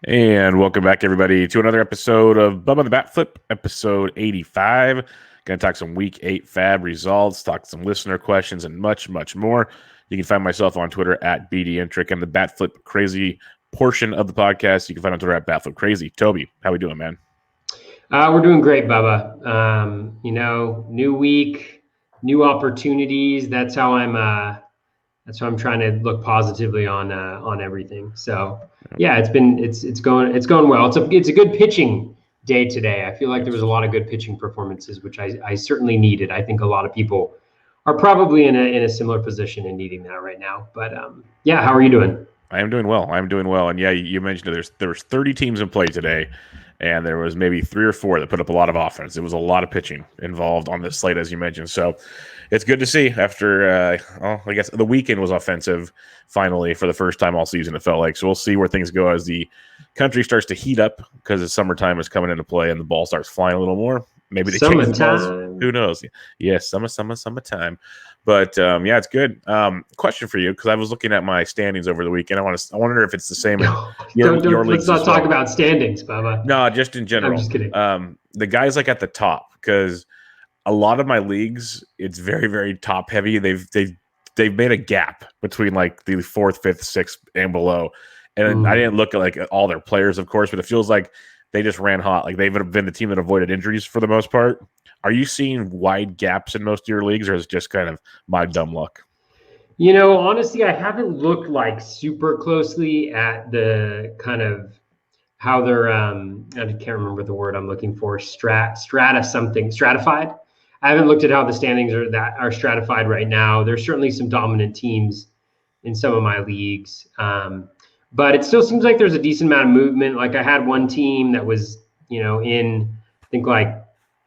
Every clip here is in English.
And welcome back, everybody, to another episode of Bubba the BatFlip, episode 85. Going to talk some Week 8 FAAB results, talk some listener questions, and much, much more. You can find myself on Twitter at BDintric and the BatFlip Crazy portion of the podcast. You can find on Twitter at BatFlip Crazy. Toby, how we doing, man? We're doing great, Bubba. New week, new opportunities. That's how I'm trying to look positively on everything. So yeah, it's going well. It's a good pitching day today. I feel like there was a lot of good pitching performances, which I certainly needed. I think a lot of people are probably in a similar position and needing that right now. But yeah, how are you doing? I am doing well. And yeah, you mentioned there was 30 teams in play today, and there was maybe 3 or 4 that put up a lot of offense. It was a lot of pitching involved on this slate, as you mentioned. So it's good to see after, I guess the weekend was offensive finally for the first time all season, it felt like. So we'll see where things go as the country starts to heat up because the summertime is coming into play and the ball starts flying a little more. Maybe they change the balls. Who knows? Yes, summertime. But yeah, it's good. Question for you, because I was looking at my standings over the weekend. I wonder if it's the same in your leagues. Let's not talk about standings, Bubba. No, just in general. I'm just kidding. The guys like at the top, because a lot of my leagues, it's very, very top heavy. They've made a gap between like the 4th, 5th, 6th, and below. And I didn't look at like all their players, of course, but it feels like they just ran hot. Like they've been the team that avoided injuries for the most part. Are you seeing wide gaps in most of your leagues, or is it just kind of my dumb luck? Honestly, I haven't looked like super closely at the kind of how they're I can't remember the word I'm looking for, stratified. I haven't looked at how the standings are stratified right now. There's certainly some dominant teams in some of my leagues. But it still seems like there's a decent amount of movement. Like I had one team that was, in I think like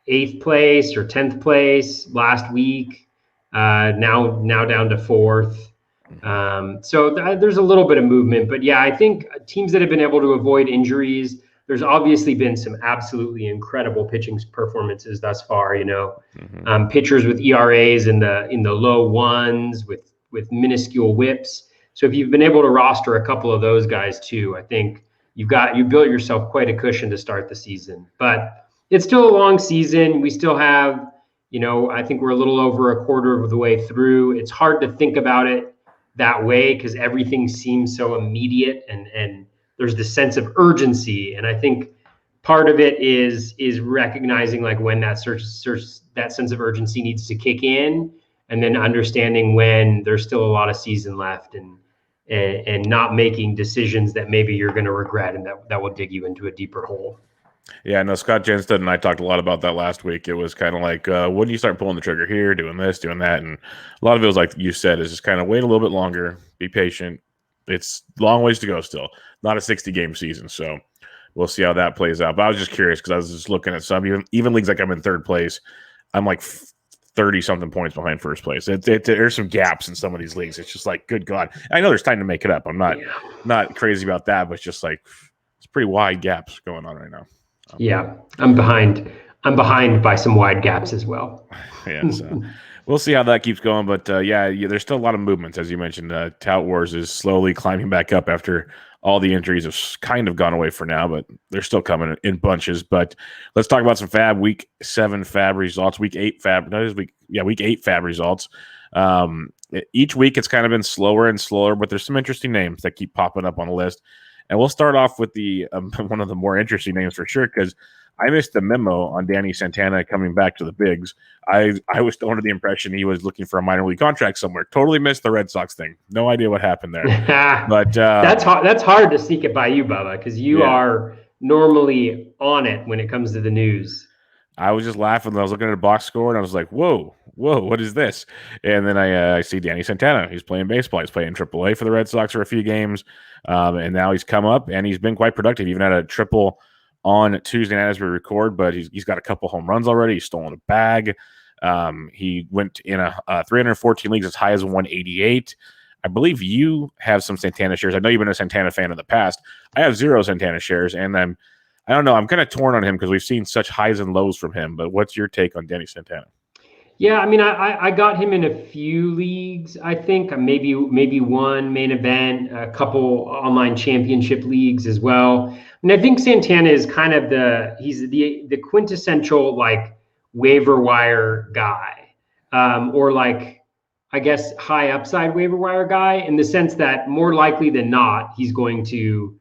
8th place or 10th place last week. Now down to 4th. So there's a little bit of movement, but yeah, I think teams that have been able to avoid injuries, there's obviously been some absolutely incredible pitching performances thus far. Pitchers with ERAs in the low ones with minuscule whips. So if you've been able to roster a couple of those guys too, I think you built yourself quite a cushion to start the season. But it's still a long season. We still have, I think we're a little over a quarter of the way through. It's hard to think about it that way because everything seems so immediate and there's this sense of urgency. And I think part of it is recognizing like when that that sense of urgency needs to kick in, and then understanding when there's still a lot of season left and not making decisions that maybe you're going to regret and that will dig you into a deeper hole. Yeah, no, Scott Jenstead and I talked a lot about that last week. It was kind of like, when do you start pulling the trigger here, doing this, doing that? And a lot of it was like you said, is just kind of wait a little bit longer, be patient. It's long ways to go still, not a 60-game season. So we'll see how that plays out. But I was just curious because I was just looking at some, even leagues like I'm in 3rd place, I'm like 30-something points behind 1st place. There's some gaps in some of these leagues. It's just like, good God. I know there's time to make it up. I'm not crazy about that, but it's just like it's pretty wide gaps going on right now. Yeah, I'm behind by some wide gaps as well. Yeah, so we'll see how that keeps going. But yeah, there's still a lot of movements, as you mentioned. Tout Wars is slowly climbing back up after all the injuries have kind of gone away for now, but they're still coming in bunches. But let's talk about some FAAB Week 7 FAAB results, Week 8 FAAB. No, Week 8 FAAB results. Each week it's kind of been slower and slower, but there's some interesting names that keep popping up on the list. And we'll start off with the one of the more interesting names for sure, because I missed the memo on Danny Santana coming back to the bigs. I was under the impression he was looking for a minor league contract somewhere. Totally missed the Red Sox thing. No idea what happened there. But that's hard to sneak it by you, Bubba, because you are normally on it when it comes to the news. I was just laughing when I was looking at a box score, and I was like, whoa, what is this? And then I see Danny Santana. He's playing baseball. He's playing AAA for the Red Sox for a few games. And now he's come up, and he's been quite productive. He even had a triple on Tuesday night as we record, but he's got a couple home runs already. He's stolen a bag. He went in a 314 leagues as high as 188. I believe you have some Santana shares. I know you've been a Santana fan in the past. I have 0 Santana shares, and I don't know. I'm kind of torn on him because we've seen such highs and lows from him. But what's your take on Danny Santana? Yeah, I mean, I got him in a few leagues. I think maybe one main event, a couple online championship leagues as well. And I think Santana is kind of he's the quintessential like waiver wire guy, or like I guess high upside waiver wire guy in the sense that more likely than not he's going to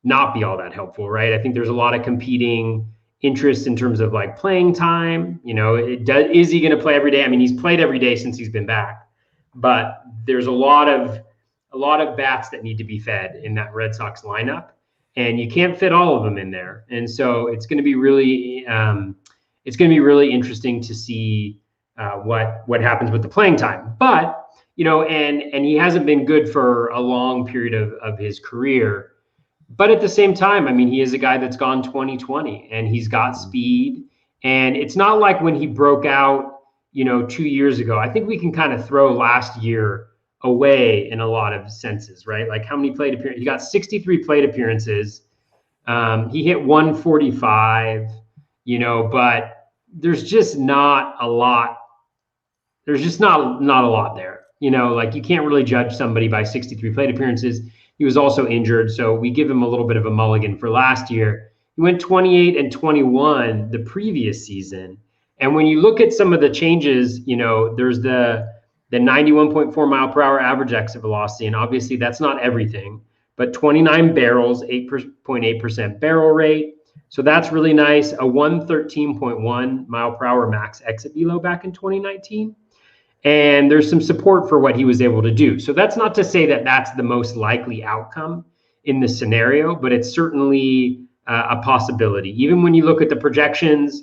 not be all that helpful, right? I think there's a lot of competing interest in terms of like playing time. Is he going to play every day? I mean, he's played every day since he's been back, but there's a lot of bats that need to be fed in that Red Sox lineup, and you can't fit all of them in there. And so it's going to be really interesting to see what happens with the playing time. But and he hasn't been good for a long period of his career. But at the same time, I mean, he is a guy that's gone 2020 and he's got speed. And it's not like when he broke out, 2 years ago. I think we can kind of throw last year away in a lot of senses, right? Like how many plate appearances? He got 63 plate appearances. He hit 145, but there's just not a lot. There's just not a lot there. Like you can't really judge somebody by 63 plate appearances. He was also injured, so we give him a little bit of a mulligan for last year. He went 28 and 21 the previous season. And when you look at some of the changes, there's the 91.4 mile per hour average exit velocity, and obviously that's not everything, but 29 barrels, 8.8% barrel rate. So that's really nice. A 113.1 mile per hour max exit velo back in 2019. And there's some support for what he was able to do. So that's not to say that that's the most likely outcome in the scenario, but it's certainly a possibility. Even when you look at the projections,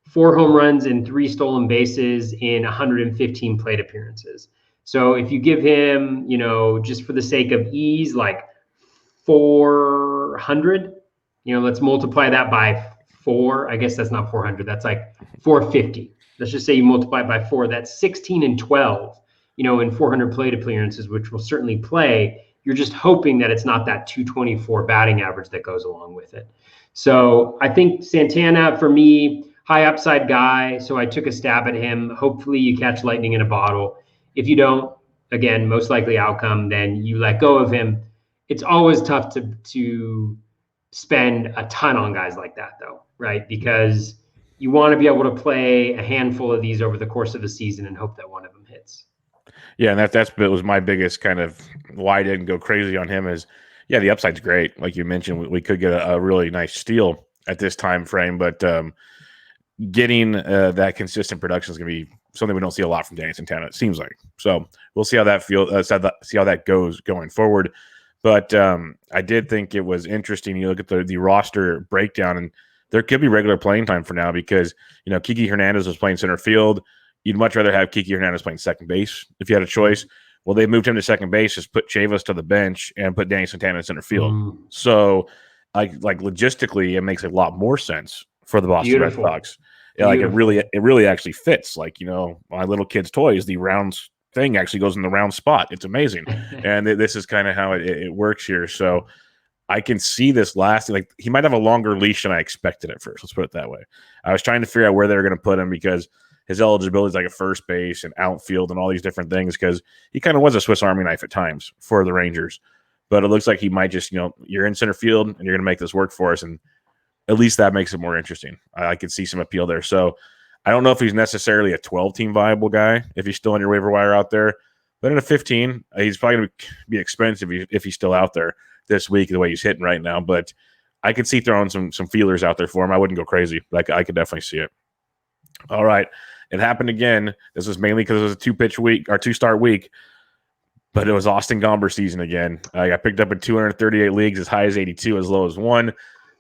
4 home runs and 3 stolen bases in 115 plate appearances. So if you give him, just for the sake of ease, like 400, let's multiply that by 4. I guess that's not 400. That's like 450. Let's just say you multiply it by 4, that's 16 and 12, in 400 plate appearances, which will certainly play. You're just hoping that it's not that 224 batting average that goes along with it. So I think Santana, for me, high upside guy. So I took a stab at him. Hopefully you catch lightning in a bottle. If you don't, again, most likely outcome, then you let go of him. It's always tough to spend a ton on guys like that, though, right? Because you want to be able to play a handful of these over the course of a season and hope that one of them hits. Yeah, and that was my biggest kind of why I didn't go crazy on him is, yeah, the upside's great. Like you mentioned, we could get a really nice steal at this time frame, but getting that consistent production is going to be something we don't see a lot from Danny Santana, it seems like. So we'll see how that see how that goes going forward. But I did think it was interesting. You look at the roster breakdown, and there could be regular playing time for now because, Kiki Hernandez was playing center field. You'd much rather have Kiki Hernandez playing second base if you had a choice. Well, they moved him to second base, just put Chavis to the bench and put Danny Santana in center field. So, like logistically, it makes a lot more sense for the Boston Red Sox. Yeah, like it really actually fits. Like, my little kid's toys, the round thing actually goes in the round spot. It's amazing. And this is kind of how it works here. So I can see this lasting. Like, he might have a longer leash than I expected at first. Let's put it that way. I was trying to figure out where they were going to put him because his eligibility is like a first base and outfield and all these different things because he kind of was a Swiss Army knife at times for the Rangers. But it looks like he might just, you're in center field and you're going to make this work for us. And at least that makes it more interesting. I could see some appeal there. So I don't know if he's necessarily a 12-team viable guy if he's still on your waiver wire out there. But in a 15, he's probably going to be expensive if he's still out there this week the way he's hitting right now. But I could see throwing some feelers out there for him. I wouldn't go crazy. Like, I could definitely see it. All right. It happened again. This was mainly because it was a two-start week, but it was Austin Gomber season again. I got picked up in 238 leagues, as high as 82, as low as 1.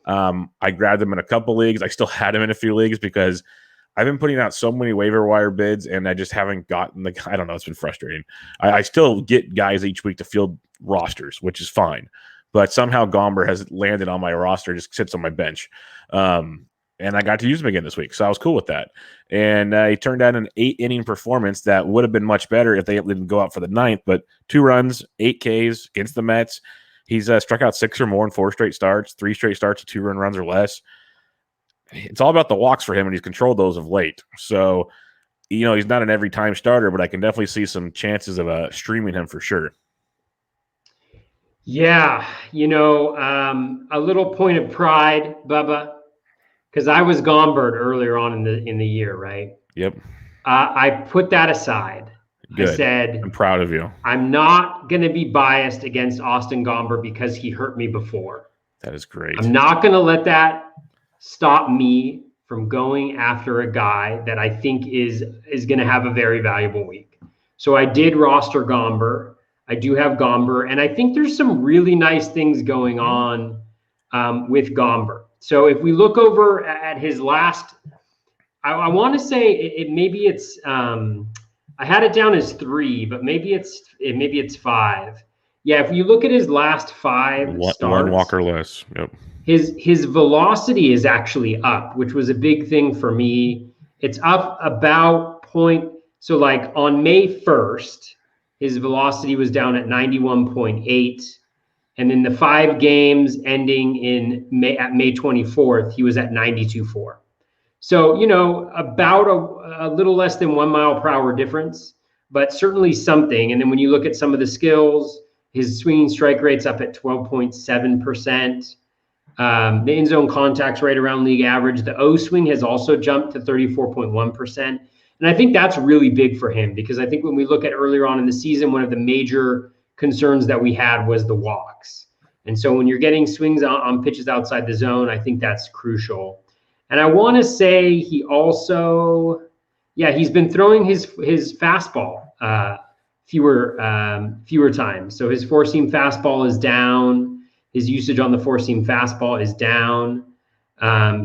I grabbed him in a couple leagues. I still had him in a few leagues because I've been putting out so many waiver wire bids, and I just haven't gotten I don't know. It's been frustrating. I still get guys each week to field rosters, which is fine. But somehow Gomber has landed on my roster, just sits on my bench. And I got to use him again this week, so I was cool with that. And he turned out an 8-inning performance that would have been much better if they didn't go out for the 9th. But 2 runs, 8 Ks against the Mets. He's struck out 6 or more in 4 straight starts, 3 straight starts of 2-run runs or less. It's all about the walks for him, and he's controlled those of late. So he's not an every time starter, but I can definitely see some chances of streaming him for sure. Yeah, a little point of pride, Bubba, because I was Gombert earlier on in the year, right? Yep. I put that aside. Good. I said, I'm proud of you. I'm not going to be biased against Austin Gombert because he hurt me before. That is great. I'm not going to let that stop me from going after a guy that I think is going to have a very valuable week. So I did roster Gombert. I do have Gombert, and I think there's some really nice things going on with Gombert. So if we look over at his last, I want to say maybe it's I had it down as 3, but maybe it's 5. Yeah, if you look at his last 5 starts, one walk or less. Yep. His velocity is actually up, which was a big thing for me. It's up about point. So like on May 1st, his velocity was down at 91.8. And in the 5 games ending in May 24th, he was at 92.4. So, about a little less than 1 mile per hour difference, but certainly something. And then when you look at some of the skills, his swinging strike rate's up at 12.7%. The in zone contact's right around league average. The O swing has also jumped to 34.1%. And I think that's really big for him because I think when we look at earlier on in the season, one of the major concerns that we had was the walks. And so when you're getting swings on pitches outside the zone, I think that's crucial. And I want to say he also, he's been throwing his fastball fewer times. So his four-seam fastball is down. His usage on the four-seam fastball is down.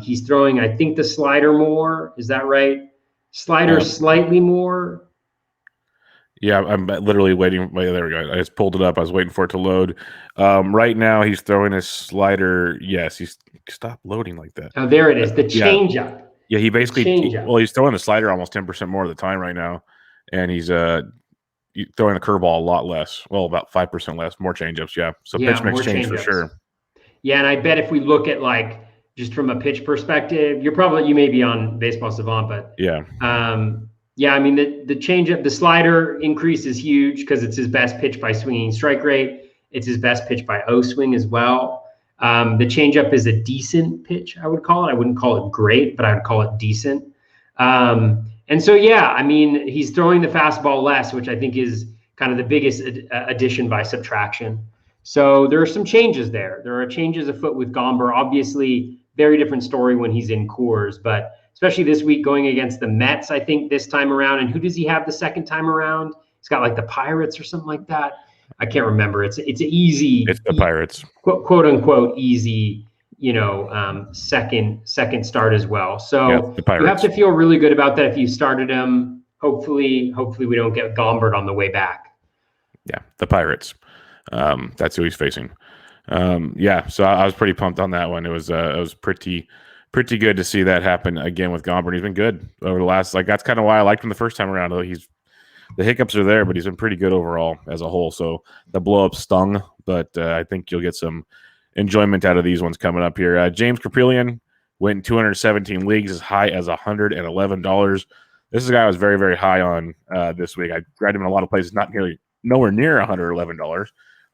He's throwing, I think, the slider more. Is that right? Slider slightly more. Yeah, I'm literally waiting. There we go. I just pulled it up. I was waiting for it to load. Right now, he's throwing his slider. Yes, he's stop loading like that. Oh, there it is. The changeup. Yeah, he basically he's throwing the slider almost 10% more of the time right now, and he's throwing the curveball a lot less. Well, about 5% less. More changeups. Yeah, so pitch mix change for sure. Yeah, and I bet if we look at like just from a pitch perspective, you may be on Baseball Savant, but yeah. Yeah, I mean, the changeup, the slider increase is huge because it's his best pitch by swinging strike rate. It's his best pitch by O swing as well. The changeup is a decent pitch, I would call it. I wouldn't call it great, but I would call it decent. And so, yeah, I mean, he's throwing the fastball less, which I think is kind of the biggest addition by subtraction. So there are some changes there. There are changes afoot with Gomber. Obviously, very different story when he's in Coors, but especially this week going against the Mets, I think this time around. And who does he have the second time around? He's got like the Pirates or something like that. I can't remember. It's easy. It's the Pirates, quote unquote easy. Second start as well. So you have to feel really good about that if you started him. Hopefully we don't get Gombert on the way back. Yeah, the Pirates. That's who he's facing. So I was pretty pumped on that one. It was pretty good to see that happen again with Gombert. He's been good over the last, that's kind of why I liked him the first time around. The hiccups are there, but he's been pretty good overall as a whole. So the blow-up stung, but I think you'll get some enjoyment out of these ones coming up here. James Krapilian went in 217 leagues, as high as $111. This is a guy I was very, very high on this week. I grabbed him in a lot of places, nowhere near $111.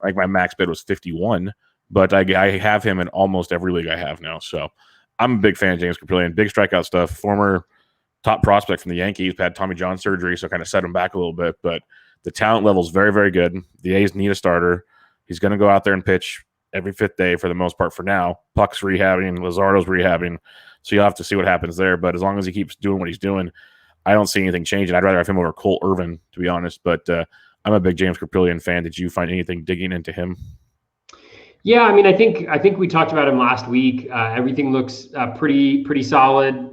Like my max bid was 51, but I have him in almost every league I have now. So I'm a big fan of James Krapilian. Big strikeout stuff. Former top prospect from the Yankees. Had Tommy John surgery, so kind of set him back a little bit. But the talent level is very, very good. The A's need a starter. He's going to go out there and pitch every fifth day for the most part for now. Puck's rehabbing. Luzardo's rehabbing. So you'll have to see what happens there. But as long as he keeps doing what he's doing, I don't see anything changing. I'd rather have him over Cole Irvin, to be honest. But I'm a big James Krapilian fan. Did you find anything digging into him? Yeah, I mean, I think we talked about him last week. Everything looks pretty solid.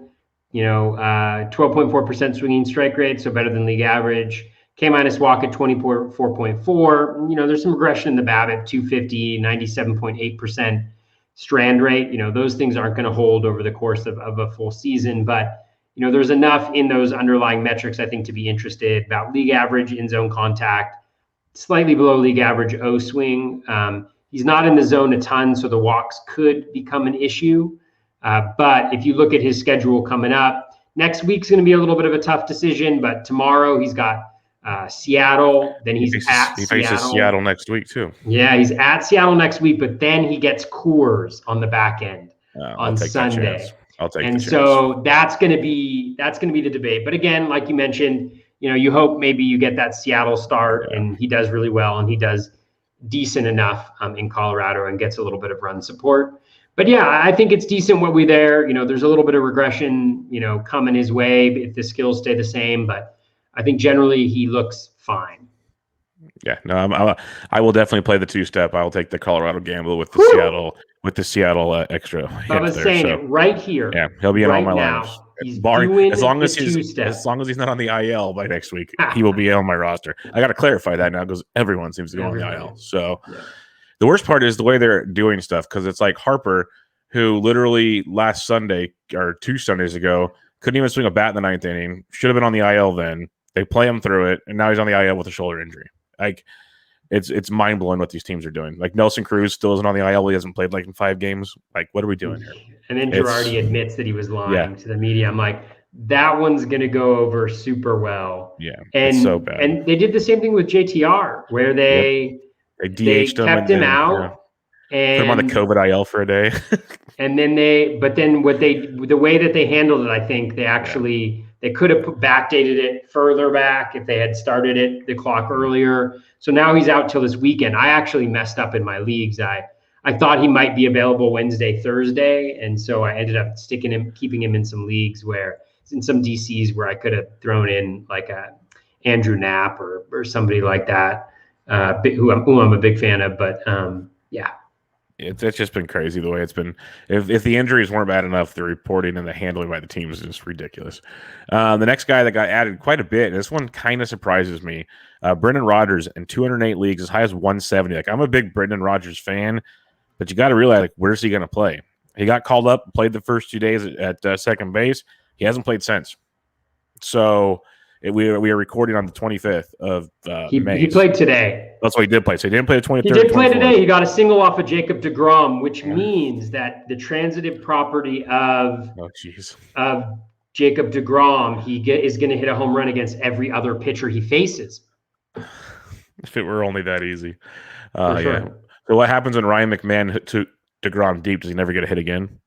12.4% swinging strike rate, so better than league average. K-minus walk at 24.4. There's some regression in the BABIP, 250, 97.8% strand rate. Those things aren't going to hold over the course of a full season, but there's enough in those underlying metrics, I think, to be interested. About league average in zone contact, slightly below league average O swing. He's not in the zone a ton, so the walks could become an issue. But if you look at his schedule coming up, Next week's going to be a little bit of a tough decision, but tomorrow he's got Seattle. Then He he's faces, at he faces Seattle next week too. Yeah, he's at Seattle next week, but then he gets Coors on the back end I'll on take Sunday. that chance. I'll take And the chance. so that's going to be the debate. But again, like you mentioned, you hope maybe you get that Seattle start, and he does really well, and he does decent enough in Colorado and gets a little bit of run support. But yeah, I think it's decent what we there. There's a little bit of regression, coming his way if the skills stay the same. But I think generally he looks fine. Yeah, no, I will definitely play the two-step. I will take the Colorado gamble with the Seattle extra hint I was there. saying So it right here. yeah, he'll be in all right my now. lineups. He's Barring doing as long the as two-step. he's not on the IL by next week, he will be on my roster. I got to clarify that now because everyone seems to go on the IL. So the worst part is the way they're doing stuff, because it's like Harper, who literally last Sunday or 2 Sundays ago couldn't even swing a bat in the 9th inning. Should have been on the IL then. They play him through it, and now he's on the IL with a shoulder injury. Like, it's mind blowing what these teams are doing. Like, Nelson Cruz still isn't on the IL. He hasn't played like in 5 games. Like, what are we doing here? And then Girardi admits that he was lying to the media. I'm like, that one's going to go over super well. Yeah, and it's so bad. And they did the same thing with JTR, where they DH'd him, kept him out. And put him on the COVID IL for a day. And then the way that they handled it, I think they actually they could have backdated it further back if they had started the clock earlier. So now he's out till this weekend. I actually messed up in my leagues. I thought he might be available Wednesday, Thursday, and so I ended up keeping him in some leagues in some DCs where I could have thrown in like a Andrew Knapp or somebody like that, who I'm a big fan of. But yeah. It's just been crazy the way it's been. If the injuries weren't bad enough, the reporting and the handling by the teams is just ridiculous. The next guy that got added quite a bit, and this one kind of surprises me, Brendan Rodgers in 208 leagues, as high as 170. Like, I'm a big Brendan Rodgers fan, but you got to realize, like, where's he going to play? He got called up, played the first 2 days at second base. He hasn't played since. So we are recording on the 25th of May. He played today. That's what he did play. So he didn't play the 23rd. He did play today. He got a single off of Jacob deGrom, which means that the transitive property of Jacob deGrom, is going to hit a home run against every other pitcher he faces. If it were only that easy. Sure. Yeah. So what happens when Ryan McMahon hit to deGrom deep? Does he never get a hit again?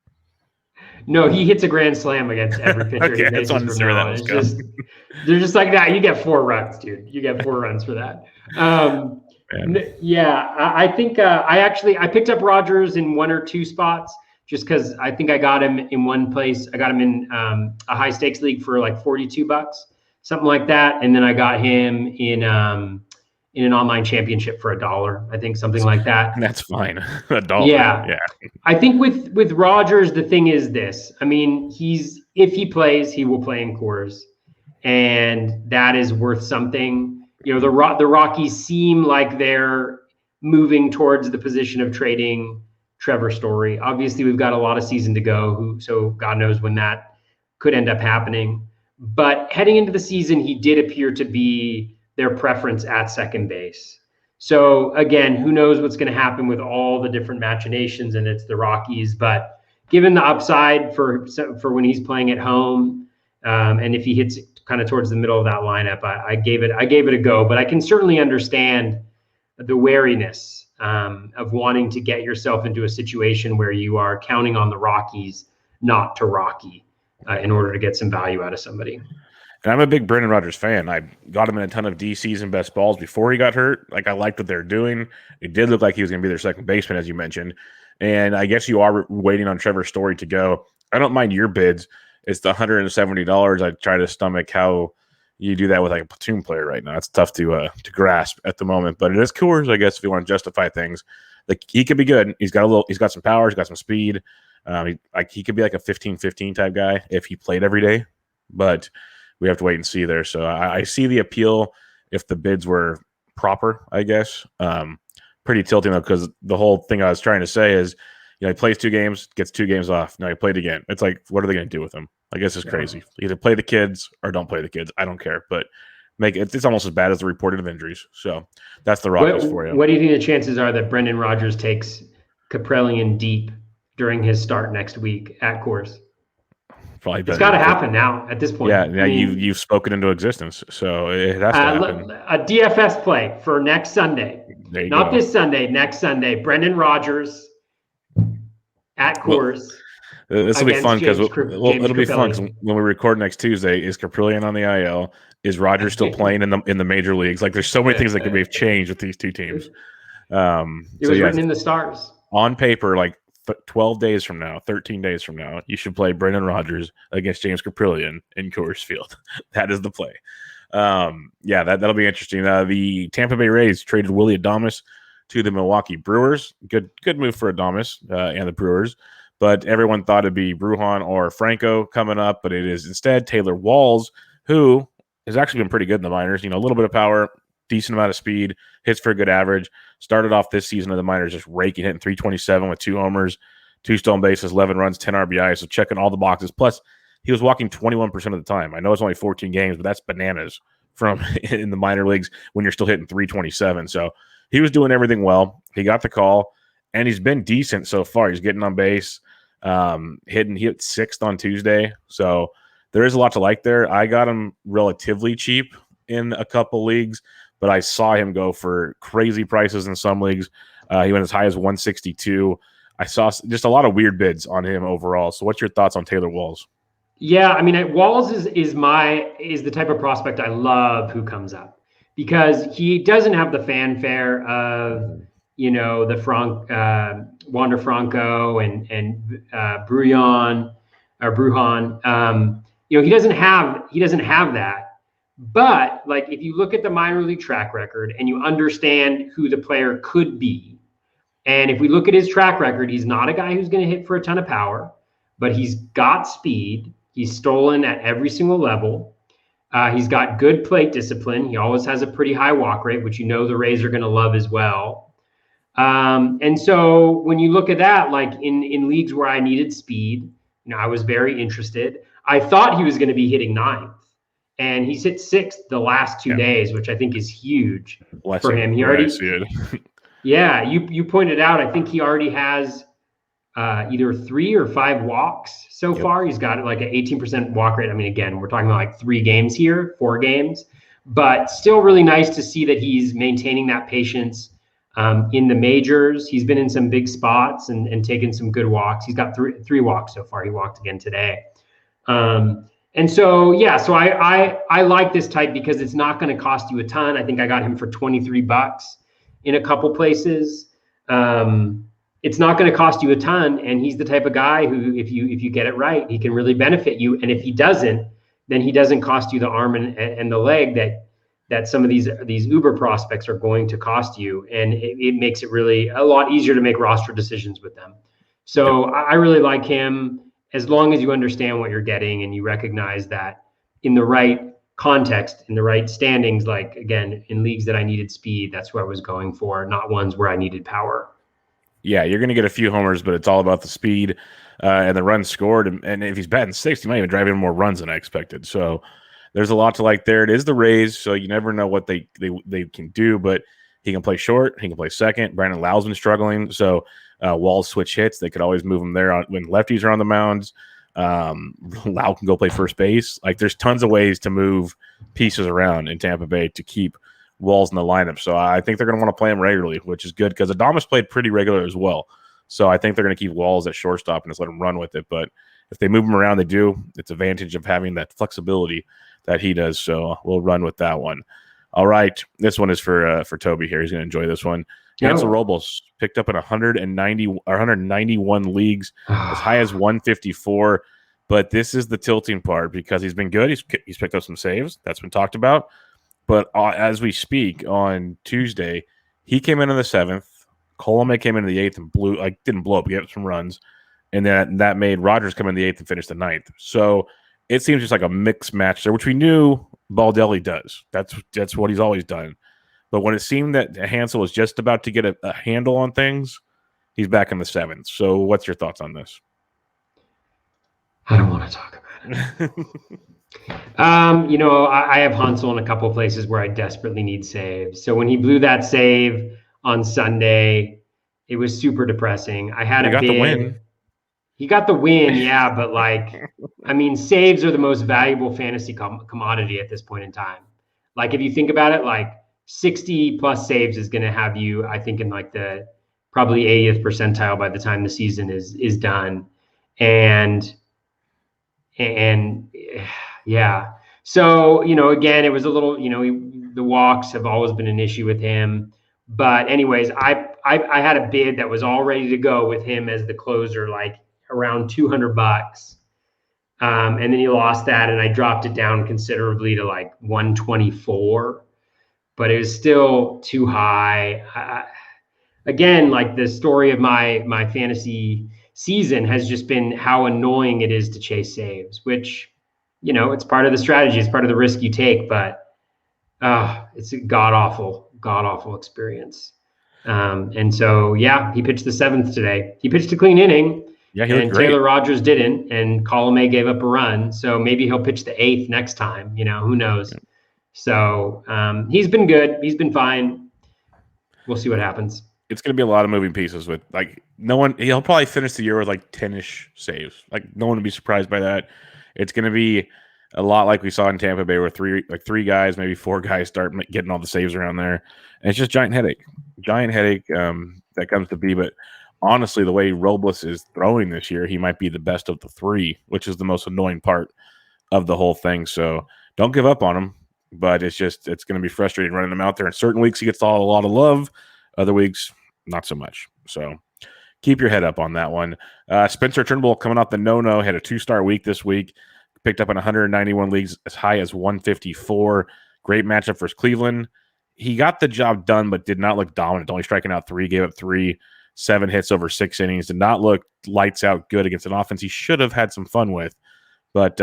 No, he hits a grand slam against every pitcher he faces from now on. They're just like, nah, you get 4 runs, dude. You get 4 runs for that. Yeah, I think I picked up Rodgers in 1 or 2 spots just because I think I got him in one place. I got him in a high stakes league for like $42, something like that, and then I got him in an online championship for $1. I think something like that. That's fine. $1. Yeah. I think with Rodgers, the thing is this. I mean, if he plays, he will play in Coors, and that is worth something. The Rockies seem like they're moving towards the position of trading Trevor Story. Obviously, we've got a lot of season to go, so God knows when that could end up happening. But heading into the season, he did appear to be their preference at second base. So again, who knows what's going to happen with all the different machinations, and it's the Rockies. But given the upside for when he's playing at home, and if he hits kind of towards the middle of that lineup, I gave it a go. But I can certainly understand the wariness of wanting to get yourself into a situation where you are counting on the Rockies not to Rocky in order to get some value out of somebody. And I'm a big Brendan Rodgers fan. I got him in a ton of DCs and best balls before he got hurt. Like, I liked what they're doing. It did look like he was going to be their second baseman, as you mentioned. And I guess you are waiting on Trevor Story to go. I don't mind your bids. It's the $170. I try to stomach how you do that with like a platoon player right now. It's tough to grasp at the moment, but it is Coors, I guess, if you want to justify things. Like, he could be good. He's got some power. He's got some speed. He could be like a 15-15 type guy if he played every day, but we have to wait and see there. So I see the appeal if the bids were proper, I guess. Pretty tilting, though, because the whole thing I was trying to say is, he plays 2 games, gets 2 games off. Now he played again. It's like, what are they going to do with him? I guess it's crazy. Either play the kids or don't play the kids. I don't care. But it's almost as bad as the reporting of injuries. So that's the Rockies for you. What do you think the chances are that Brendan Rodgers takes Kaprelian deep during his start next week at Coors? probably It's better got to to take. happen now at this point. Yeah, I mean, you've spoken into existence, so it has to happen. a DFS play for next Sunday, There you not go. this Sunday, next Sunday. Brendan Rodgers at Well, course this will be fun against because James it'll be fun because Capillion. when we record next Tuesday, is Caprillion on the IL? Is Rogers still playing in the major leagues? Like, there's so many things that could have changed with these two teams. It So was yes, written in the stars. on paper, like 12 days from now, 13 days from now, you should play Brendan Rodgers against James Caprillion in Coors Field. That is the play. Yeah, that'll be interesting. The Tampa Bay Rays traded Willie Adames to the Milwaukee Brewers. Good move for Adames and the Brewers. But everyone thought it'd be Brujan or Franco coming up, but it is instead Taylor Walls, who has actually been pretty good in the minors. A little bit of power, decent amount of speed, hits for a good average. Started off this season of the minors just raking, hitting 327 with 2 homers, 2 stolen bases, 11 runs, 10 RBI. So checking all the boxes. Plus, he was walking 21% of the time. I know it's only 14 games, but that's bananas from in the minor leagues when you're still hitting 327. So he was doing everything well. He got the call, and he's been decent so far. He's getting on base. He hit 6th on Tuesday. So there is a lot to like there. I got him relatively cheap in a couple leagues, but I saw him go for crazy prices in some leagues. He went as high as 162. I saw just a lot of weird bids on him overall. So what's your thoughts on Taylor Walls? Yeah, I mean, Walls is the type of prospect I love who comes up because he doesn't have the fanfare of the Wander Franco and Brujan or Brujan. He doesn't have that. But like, if you look at the minor league track record and you understand who the player could be, and if we look at his track record, he's not a guy who's going to hit for a ton of power, but he's got speed. He's stolen at every single level. He's got good plate discipline. He always has a pretty high walk rate, which the Rays are going to love as well. And so when you look at that, like in leagues where I needed speed, I was very interested. I thought he was going to be hitting 9th, and he's hit 6th the last 2 days, which I think is huge for him. He already, yeah, you pointed out, I think he already has either 3 or 5 walks so far. He's got like an 18% walk rate. I mean, again, we're talking about like 3 games here, 4 games, but still really nice to see that he's maintaining that patience in the majors. He's been in some big spots and taken some good walks. He's got 3 walks so far. He walked again today. And so, yeah, so I like this type because it's not going to cost you a ton. I think I got him for $23 in a couple places. It's not going to cost you a ton, and he's the type of guy who, if you get it right, he can really benefit you. And if he doesn't, then he doesn't cost you the arm and the leg that some of these uber prospects are going to cost you, and it makes it really a lot easier to make roster decisions with them. So I really like him, as long as you understand what you're getting and you recognize that in the right context, in the right standings, like again, in leagues that I needed speed, that's what I was going for, not ones where I needed power. Yeah, you're going to get a few homers, but it's all about the speed and the runs scored. And if he's batting 6th, he might even drive in more runs than I expected. So there's a lot to like there. It is the Rays, so you never know what they can do, but he can play short. He can play second. Brandon Lau's been struggling, so Walls switch hits. They could always move him there when lefties are on the mounds. Lau can go play first base. Like, there's tons of ways to move pieces around in Tampa Bay to keep Walls in the lineup. So I think they're going to want to play him regularly, which is good because Adames played pretty regular as well. So I think they're going to keep Walls at shortstop and just let him run with it. But if they move him around, they do. It's advantage of having that flexibility that he does. So we'll run with that one. All right. This one is for Toby here. He's going to enjoy this one. Hansel Robles picked up in 191 leagues, as high as 154. But this is the tilting part because he's been good. He's picked up some saves. That's been talked about. But as we speak on Tuesday, he came in the 7th. Colome came in the 8th and didn't blow up. He got some runs. And then that made Rogers come in the 8th and finish the 9th. So it seems just like a mixed match there, which we knew Baldelli does. That's what he's always done. But when it seemed that Hansel was just about to get a handle on things, he's back in the 7th. So what's your thoughts on this? I don't want to talk about it. I have Hansel in a couple of places where I desperately need saves. So when he blew that save on Sunday, it was super depressing. I had got the win. He got the win, yeah, but like, I mean, saves are the most valuable fantasy commodity at this point in time. Like, if you think about it, like 60 plus saves is going to have you, I think, in like the probably 80th percentile by the time the season is done, and and yeah. So again, it was a little, the walks have always been an issue with him. But anyways, I had a bid that was all ready to go with him as the closer, like around $200. And then he lost that, and I dropped it down considerably to like 124, but it was still too high. Again, like the story of my fantasy season has just been how annoying it is to chase saves, which it's part of the strategy, it's part of the risk you take, but it's a god awful experience. And so yeah, he pitched the 7th today. He pitched a clean inning. Yeah, he looked and great. Taylor Rogers didn't, and Colomé gave up a run. So maybe he'll pitch the 8th next time. Who knows? Yeah. So he's been good. He's been fine. We'll see what happens. It's going to be a lot of moving pieces with like no one. He'll probably finish the year with like 10-ish saves. Like no one would be surprised by that. It's going to be a lot like we saw in Tampa Bay, where three guys, maybe 4 guys start getting all the saves around there, and it's just giant headache that comes to be. But honestly, the way Robles is throwing this year, he might be the best of the 3, which is the most annoying part of the whole thing. So don't give up on him. But it's going to be frustrating running him out there. In certain weeks, he gets a lot of love. Other weeks, not so much. So keep your head up on that one. Spencer Turnbull coming off the no-no, had a 2-star week this week. Picked up in 191 leagues as high as 154. Great matchup versus Cleveland. He got the job done, but did not look dominant. Only striking out 3, gave up 3, 7 hits over 6 innings. Did not look lights out good against an offense he should have had some fun with. But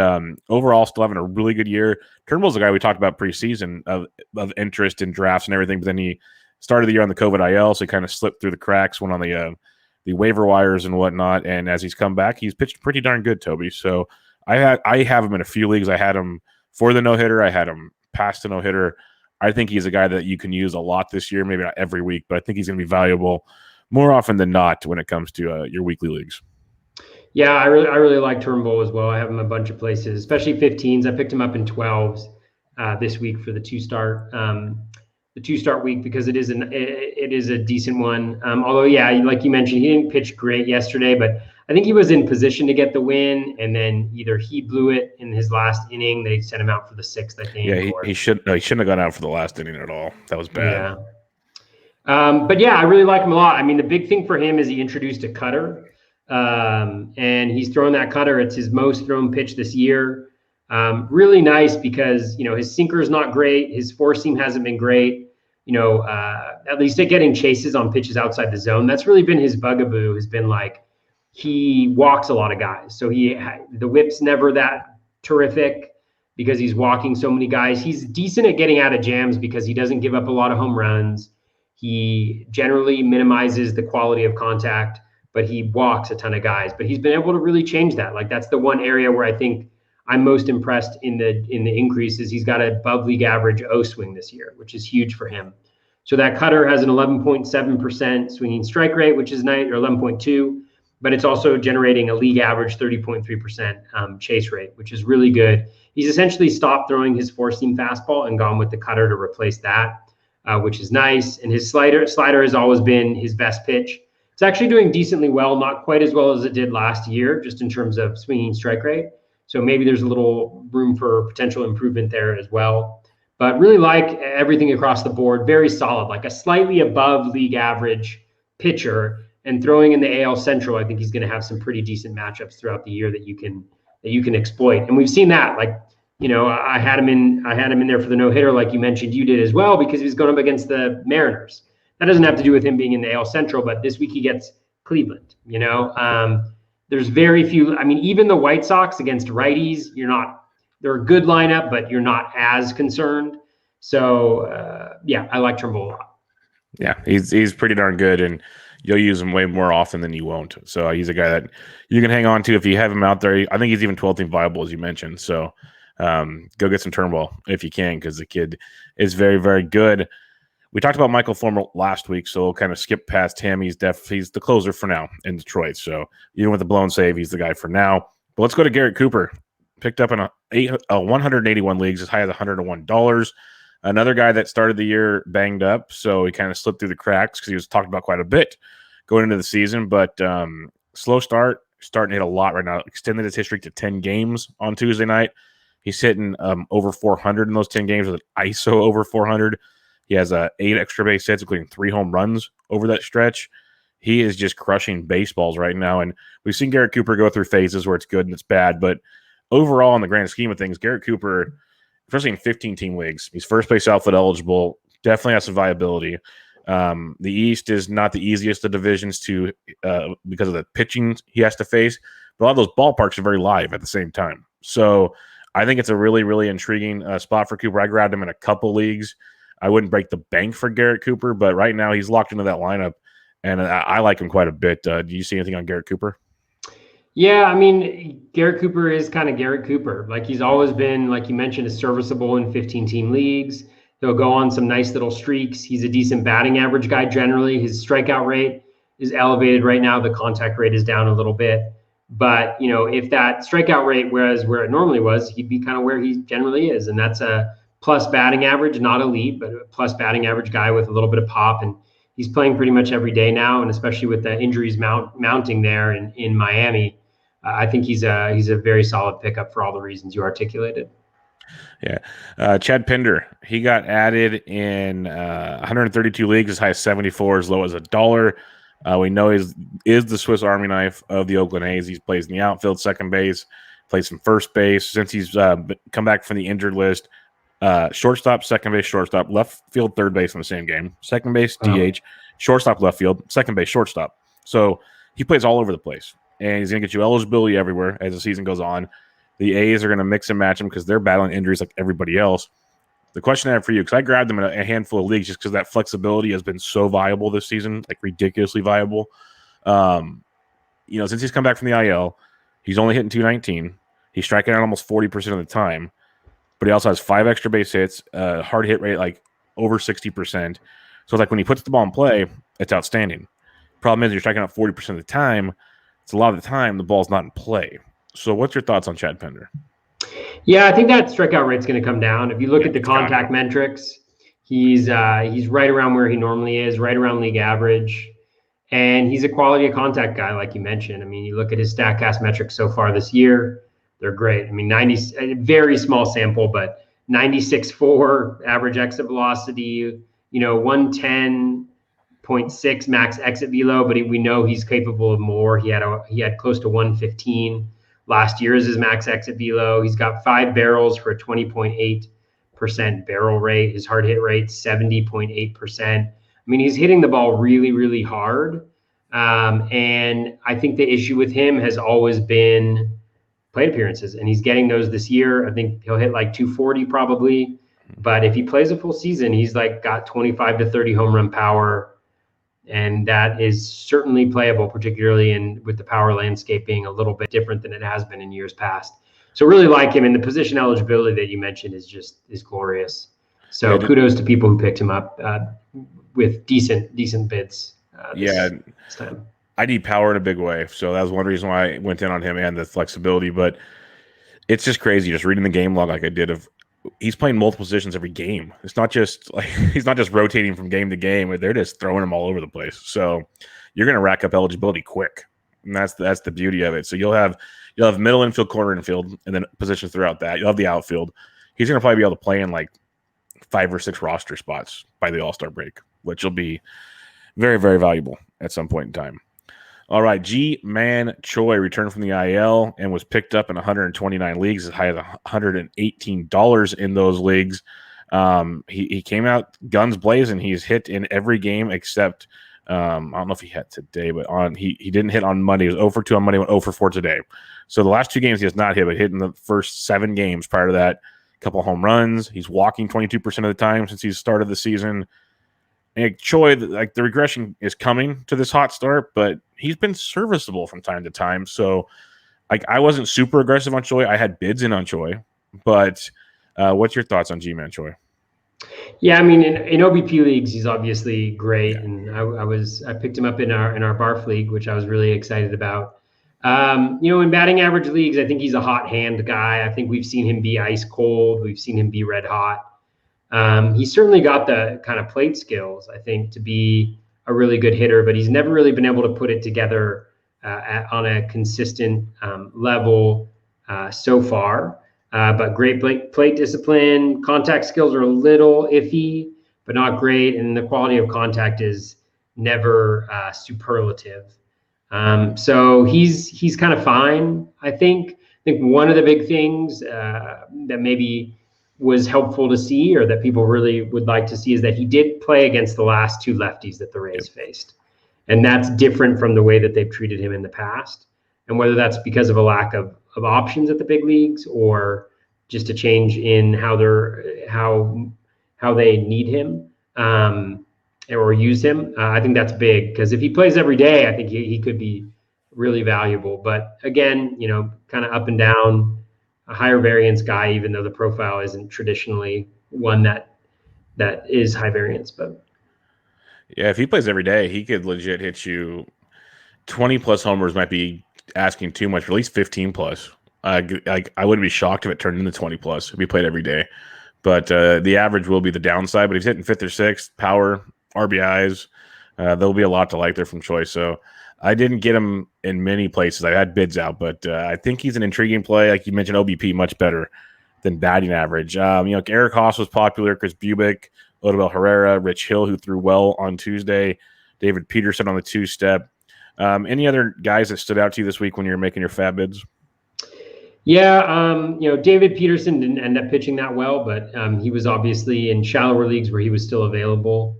overall, still having a really good year. Turnbull's the guy we talked about preseason of interest in drafts and everything, but then he started the year on the COVID IL, so he kind of slipped through the cracks, went on the waiver wires and whatnot. And as he's come back, he's pitched pretty darn good, Toby. So I have him in a few leagues. I had him for the no-hitter. I had him past the no-hitter. I think he's a guy that you can use a lot this year, maybe not every week, but I think he's going to be valuable more often than not when it comes to your weekly leagues. Yeah, I really like Turnbull as well. I have him a bunch of places, especially 15s. I picked him up in 12s this week for the 2-start week, because it is a decent one. Although, yeah, like you mentioned, he didn't pitch great yesterday, but I think he was in position to get the win, and then either he blew it in his last inning. They sent him out for the 6th, I think. Yeah, he shouldn't have gone out for the last inning at all. That was bad. Yeah. But yeah, I really like him a lot. I mean, the big thing for him is he introduced a cutter. And he's thrown that cutter. It's his most thrown pitch this year. Really nice, because his sinker is not great. His four seam hasn't been great. At least at getting chases on pitches outside the zone. That's really been his bugaboo. Has been like he walks a lot of guys. So the whip's never that terrific because he's walking so many guys. He's decent at getting out of jams because he doesn't give up a lot of home runs. He generally minimizes the quality of contact, but he walks a ton of guys. But he's been able to really change that. Like that's the one area where I think I'm most impressed in the increases. He's got a above league average O swing this year, which is huge for him. So that cutter has an 11.7% swinging strike rate, which is nice, or 11.2, but it's also generating a league average 30.3% chase rate, which is really good. He's essentially stopped throwing his four seam fastball and gone with the cutter to replace that, which is nice. And his slider has always been his best pitch. It's actually doing decently well, not quite as well as it did last year, just in terms of swinging strike rate. So maybe there's a little room for potential improvement there as well. But really like everything across the board, very solid, like a slightly above league average pitcher. And throwing in the AL Central, I think he's going to have some pretty decent matchups throughout the year that you can exploit. And we've seen that. Like, I had him in there for the no-hitter, like you mentioned, you did as well, because he was going up against the Mariners. That doesn't have to do with him being in the AL Central, but this week he gets Cleveland. There's very few. I mean, even the White Sox against righties, they're a good lineup, but you're not as concerned. So yeah, I like Turnbull a lot. Yeah, he's pretty darn good, and you'll use him way more often than you won't. So he's a guy that you can hang on to if you have him out there. I think he's even 12th team viable, as you mentioned. So go get some Turnbull if you can, because the kid is very, very good. We talked about Michael Fulmer last week, so we'll kind of skip past him. He's the closer for now in Detroit. So even with the blown save, he's the guy for now. But let's go to Garrett Cooper. Picked up in 181 leagues, as high as $101. Another guy that started the year banged up, so he kind of slipped through the cracks because he was talked about quite a bit going into the season. But slow start, starting to hit a lot right now. Extended his history to 10 games on Tuesday night. He's hitting over 400 in those 10 games with an ISO over 400. He has 8 extra base hits, including 3 home runs over that stretch. He is just crushing baseballs right now. And we've seen Garrett Cooper go through phases where it's good and it's bad. But overall, in the grand scheme of things, Garrett Cooper, especially in 15-team leagues, he's first base outfield eligible, definitely has some viability. The East is not the easiest of divisions to because of the pitching he has to face. But a lot of those ballparks are very live at the same time. So I think it's a really, really intriguing spot for Cooper. I grabbed him in a couple leagues. I wouldn't break the bank for Garrett Cooper, but right now he's locked into that lineup, and I like him quite a bit. Do you see anything on Garrett Cooper? Yeah, I mean, Garrett Cooper is kind of Garrett Cooper. Like he's always been, like you mentioned, is serviceable in 15-team leagues. He'll go on some nice little streaks. He's a decent batting average guy generally. His strikeout rate is elevated right now. The contact rate is down a little bit. But, if that strikeout rate was where it normally was, he'd be kind of where he generally is. And that's a plus batting average, not elite, but a plus batting average guy with a little bit of pop. And he's playing pretty much every day now. And especially with the injuries mounting there in Miami, I think he's a very solid pickup for all the reasons you articulated. Yeah. Chad Pinder, he got added in 132 leagues, as high as 74, as low as $1. We know he is the Swiss Army knife of the Oakland A's. He plays in the outfield, second base, plays some first base. Since he's come back from the injured list, shortstop, second base, shortstop, left field, third base in the same game. Second base, DH, shortstop, left field, second base, shortstop. So he plays all over the place, and he's going to get you eligibility everywhere as the season goes on. The A's are going to mix and match him because they're battling injuries like everybody else. The question I have for you, because I grabbed him in a handful of leagues just because that flexibility has been so viable this season, like ridiculously viable. Since he's come back from the IL, he's only hitting 219. He's striking out almost 40% of the time, but he also has 5 extra base hits, hard hit rate like over 60%. So like when he puts the ball in play, it's outstanding. Problem is you're striking out 40% of the time. It's a lot of the time the ball's not in play. So what's your thoughts on Chad Pinder? Yeah, I think that strikeout rate's going to come down. If you look at the contact metrics, he's right around where he normally is, right around league average. And he's a quality of contact guy, like you mentioned. I mean, you look at his StatCast metrics so far this year, they're great. I mean, a very small sample, but 96.4 average exit velocity, 110.6 max exit velo, but we know he's capable of more. He had close to 115 last year as his max exit velo. He's got 5 barrels for a 20.8% barrel rate. His hard hit rate 70.8%. I mean, he's hitting the ball really, really hard. And I think the issue with him has always been plate appearances, and he's getting those this year. I think he'll hit like 240 probably. But if he plays a full season, he's like got 25 to 30 home run power. And that is certainly playable, particularly with the power landscape being a little bit different than it has been in years past. So really like him, and the position eligibility that you mentioned is glorious. So kudos to people who picked him up with decent bids. This time. I need power in a big way. So that was one reason why I went in on him and the flexibility. But it's just crazy just reading the game log like I did of he's playing multiple positions every game. It's not just like he's not just rotating from game to game. They're just throwing him all over the place. So you're going to rack up eligibility quick, and that's the beauty of it. So you'll have middle infield, corner infield, and then positions throughout that. You'll have the outfield. He's going to probably be able to play in like 5 or 6 roster spots by the All-Star break, which will be very, very valuable at some point in time. All right, Ji-Man Choi returned from the IL and was picked up in 129 leagues, as high as $118 in those leagues. He came out guns blazing. He's hit in every game except I don't know if he hit today, but he didn't hit on Monday. He was 0 for 2 on Monday, went 0 for 4 today. So the last 2 games he has not hit, but hit in the first 7 games prior to that. A couple of home runs. He's walking 22% of the time since he's started the season. And Choi, like the regression is coming to this hot start, but he's been serviceable from time to time. So, like, I wasn't super aggressive on Choi. I had bids in on Choi, but what's your thoughts on Ji-Man Choi? Yeah, I mean, in OBP leagues, he's obviously great, Yeah. and I picked him up in our barf league, which I was really excited about. In batting average leagues, I think he's a hot hand guy. I think we've seen him be ice cold. We've seen him be red hot. He's certainly got the kind of plate skills, I think, to be a really good hitter, but he's never really been able to put it together on a consistent level so far. But great plate discipline. Contact skills are a little iffy, but not great. And the quality of contact is never superlative. So he's kind of fine, I think. I think one of the big things that maybe was helpful to see, or that people really would like to see, is that he did play against the last two lefties that the Rays faced. And that's different from the way that they've treated him in the past. And whether that's because of a lack of options at the big leagues, or just a change in how they need him or use him, I think that's big, because if he plays every day, I think he could be really valuable. But again, kind of up and down, a higher variance guy, even though the profile isn't traditionally one that is high variance. But Yeah, if he plays every day, he could legit hit you 20 plus homers. Might be asking too much, but at least 15 plus. I wouldn't be shocked if it turned into 20 plus if he played every day. But the average will be the downside. But if he's hitting fifth or sixth, power, RBIs, there'll be a lot to like there from Choice. So I didn't get him in many places. I had bids out, but I think he's an intriguing play. Like you mentioned, OBP much better than batting average. Eric Haas was popular, Chris Bubick, Odubel Herrera, Rich Hill, who threw well on Tuesday, David Peterson on the two-step. Any other guys that stood out to you this week when you were making your FAAB bids? Yeah, David Peterson didn't end up pitching that well, but he was obviously in shallower leagues where he was still available.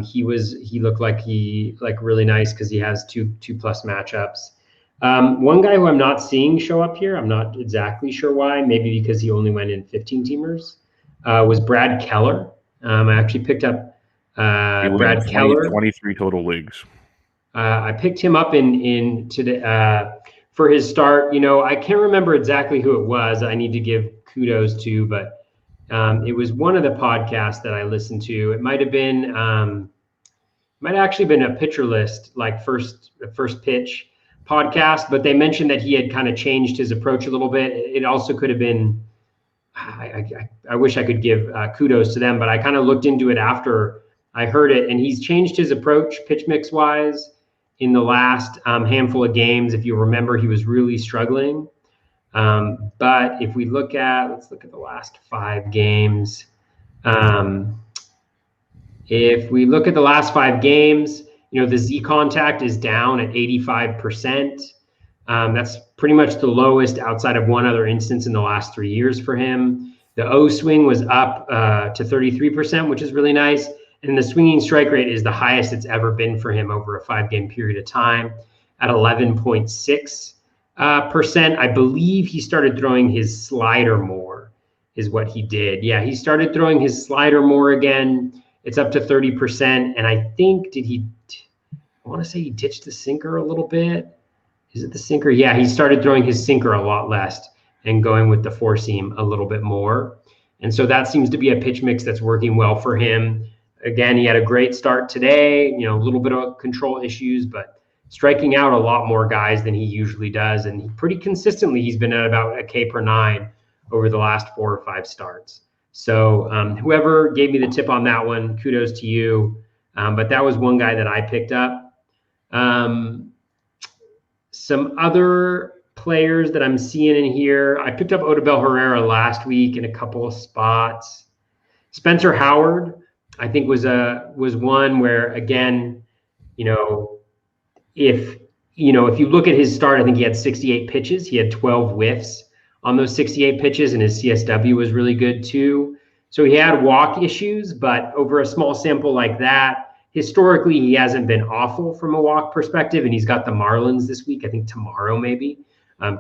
He looked like really nice because he has two plus matchups. One guy who I'm not seeing show up here, I'm not exactly sure why, maybe because he only went in 15 teamers, was Brad Keller. I actually picked up Brad Keller. 23 total leagues. I picked him up in today for his start. I can't remember exactly who it was. I need to give kudos to, but it was one of the podcasts that I listened to. It might have actually been a Pitcher List, like first pitch podcast, but they mentioned that he had kind of changed his approach a little bit. It also could have been, I wish I could give kudos to them, but I kind of looked into it after I heard it, and he's changed his approach pitch mix wise in the last handful of games. If you remember, he was really struggling. But if we let's look at the last 5 games. If we look at the last 5 games, the Z contact is down at 85%. That's pretty much the lowest outside of one other instance in the last 3 years for him. The O swing was up to 33%, which is really nice. And the swinging strike rate is the highest it's ever been for him over a 5-game period of time at 11.6%. I believe he started throwing his slider more is what he did. Yeah, he started throwing his slider more again. It's up to 30%. And I think, I want to say he ditched the sinker a little bit. Is it the sinker? Yeah, he started throwing his sinker a lot less and going with the four seam a little bit more. And so that seems to be a pitch mix that's working well for him. Again, he had a great start today, a little bit of control issues, but striking out a lot more guys than he usually does. And pretty consistently, he's been at about a K per 9 over the last 4 or 5 starts. So whoever gave me the tip on that one, kudos to you. But that was one guy that I picked up. Some other players that I'm seeing in here, I picked up Odubel Herrera last week in a couple of spots. Spencer Howard, I think was one where, again, if you look at his start, I think he had 68 pitches. He had 12 whiffs on those 68 pitches, and his CSW was really good too. So he had walk issues, but over a small sample like that, historically, he hasn't been awful from a walk perspective, and he's got the Marlins this week, I think tomorrow maybe,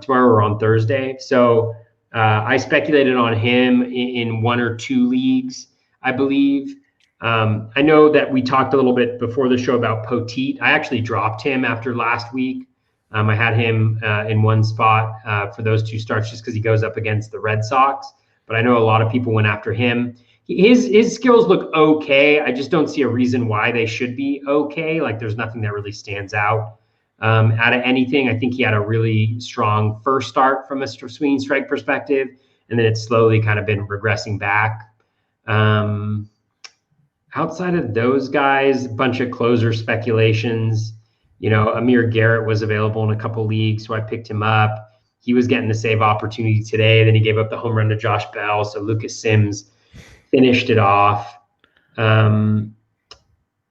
tomorrow or on Thursday. So I speculated on him in 1 or 2 leagues, I believe. I know that we talked a little bit before the show about Poteet. I actually dropped him after last week. I had him in one spot for those 2 starts just because he goes up against the Red Sox. But I know a lot of people went after him. his skills look okay. I just don't see a reason why they should be okay. Like there's nothing that really stands out out of anything. I think he had a really strong first start from a swinging strike perspective, and then it's slowly kind of been regressing back. Outside of those guys, a bunch of closer speculations. Amir Garrett was available in a couple leagues, so I picked him up. He was getting the save opportunity today. Then he gave up the home run to Josh Bell, so Lucas Sims finished it off.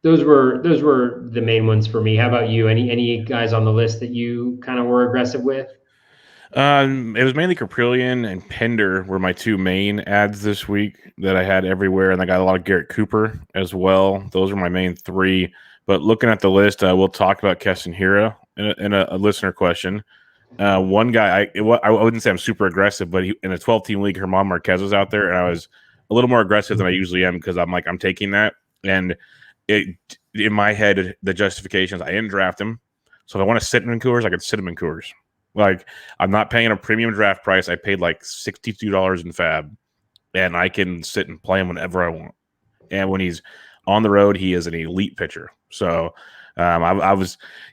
Those were the main ones for me. How about you? Any guys on the list that you kind of were aggressive with? It was mainly Caprillion and Pender were my two main ads this week that I had everywhere, and I got a lot of Garrett Cooper as well. Those are my main three. But looking at the list, we'll talk about Keston Hira in a listener question. One guy, I wouldn't say I'm super aggressive, but in a 12-team league, Herman Marquez was out there, and I was a little more aggressive than I usually am because I'm taking that. And in my head, the justifications, I didn't draft him. So if I want to sit him in Coors, I could sit him in Coors. Like, I'm not paying a premium draft price. I paid like $62 in FAAB, and I can sit and play him whenever I want. And when he's on the road, he is an elite pitcher. So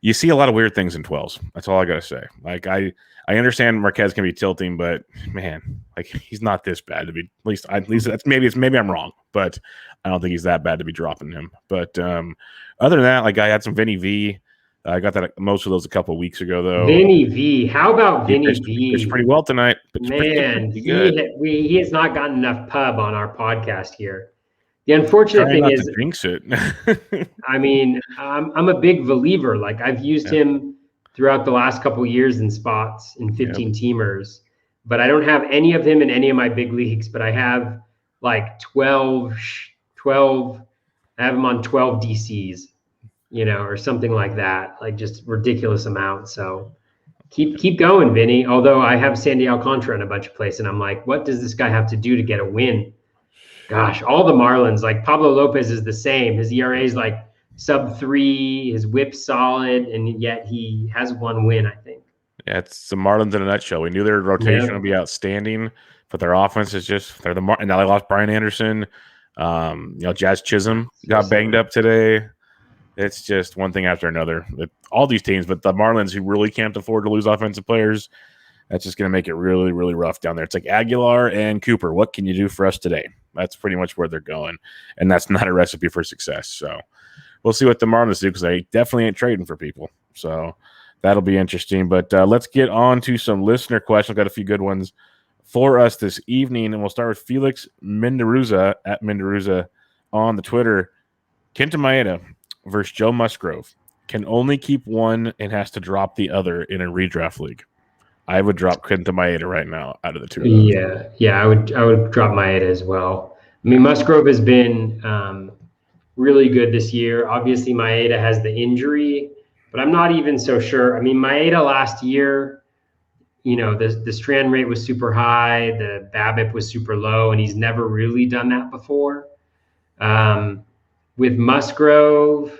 you see a lot of weird things in 12s. That's all I got to say. Like, I understand Marquez can be tilting, but man, like, he's not this bad to be, at least that's maybe I'm wrong, but I don't think he's that bad to be dropping him. But other than that, like, I had some Vinny V. I got that most of those a couple of weeks ago, though. Vinny V. How about Vinny V? V? Pitched pretty well tonight. Man, he has not gotten enough pub on our podcast here. The unfortunate thing is, to jinx it. I mean, I'm a big believer. Like, I've used him throughout the last couple of years in spots in 15 teamers, but I don't have any of him in any of my big leagues. But I have like 12. I have him on 12 DCs. Or something like that, like just ridiculous amount. So keep going, Vinny. Although I have Sandy Alcantara in a bunch of places, and I'm like, what does this guy have to do to get a win? Gosh, all the Marlins, like Pablo Lopez is the same. His ERA is like sub-3, his whip's solid, and yet he has one win, I think. Yeah, it's the Marlins in a nutshell. We knew their rotation would be outstanding, but their offense is just and now they lost Brian Anderson. Jazz Chisholm got banged up today. It's just one thing after another. All these teams, but the Marlins, who really can't afford to lose offensive players, that's just going to make it really, really rough down there. It's like Aguilar and Cooper. What can you do for us today? That's pretty much where they're going, and that's not a recipe for success. So we'll see what the Marlins do because they definitely ain't trading for people. So that'll be interesting. But let's get on to some listener questions. Got a few good ones for us this evening, and we'll start with Felix Menderuza at Menderuza on the Twitter. Kenta Maeda versus Joe Musgrove can only keep one and has to drop the other in a redraft league. I would drop Kenta Maeda right now out of the two of those. Yeah, I would drop Maeda as well. I mean, Musgrove has been really good this year. Obviously, Maeda has the injury, but I'm not even so sure. I mean, Maeda last year, the strand rate was super high, the BABIP was super low, and he's never really done that before. With Musgrove,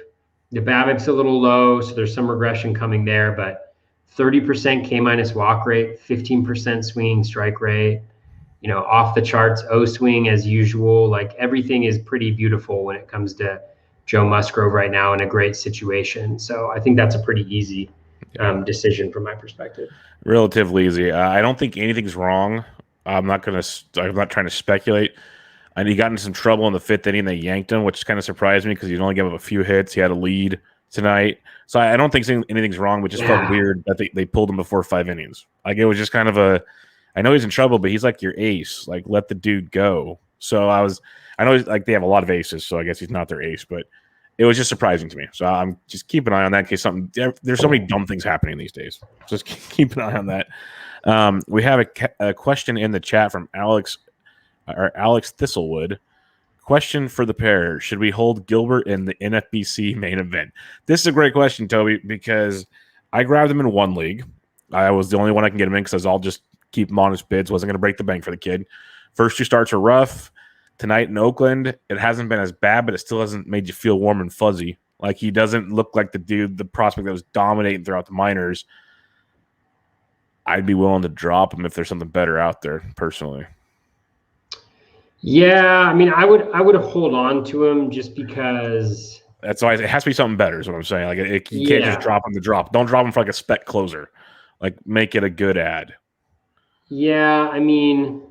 the BABIP's a little low, so there's some regression coming there, but 30% K- walk rate, 15% swinging strike rate, off the charts O swing as usual. Like, everything is pretty beautiful when it comes to Joe Musgrove right now in a great situation. So I think that's a pretty easy decision from my perspective. Relatively easy. I don't think anything's wrong. I'm not trying to speculate. And he got into some trouble in the 5th inning. They yanked him, which kind of surprised me because he'd only gave up a few hits. He had a lead tonight. So I don't think anything's wrong, but just felt weird that they pulled him before 5 innings. Like, it was just kind of I know he's in trouble, but he's like your ace. Like, let the dude go. So I know they have a lot of aces, so I guess he's not their ace, but it was just surprising to me. So I'm just keep an eye on that in case there's so many dumb things happening these days. Just keep an eye on that. We have a question in the chat from Alex Thistlewood. Question for the pair: should we hold Gilbert in the NFBC main event? This is a great question, Toby, because I grabbed him in one league. I was the only one I can get him in because I'll just keep him on his bids. Wasn't going to break the bank for the kid. First 2 starts are rough. Tonight in Oakland, it hasn't been as bad, but it still hasn't made you feel warm and fuzzy. Like, he doesn't look like the prospect that was dominating throughout the minors. I'd be willing to drop him if there's something better out there, personally. Yeah, I mean, I would hold on to him just because. That's why it has to be something better. Is what I'm saying. Like you can't just Yeah, drop him to drop. Don't drop him for like a spec closer. Like make it a good ad. yeah. I mean,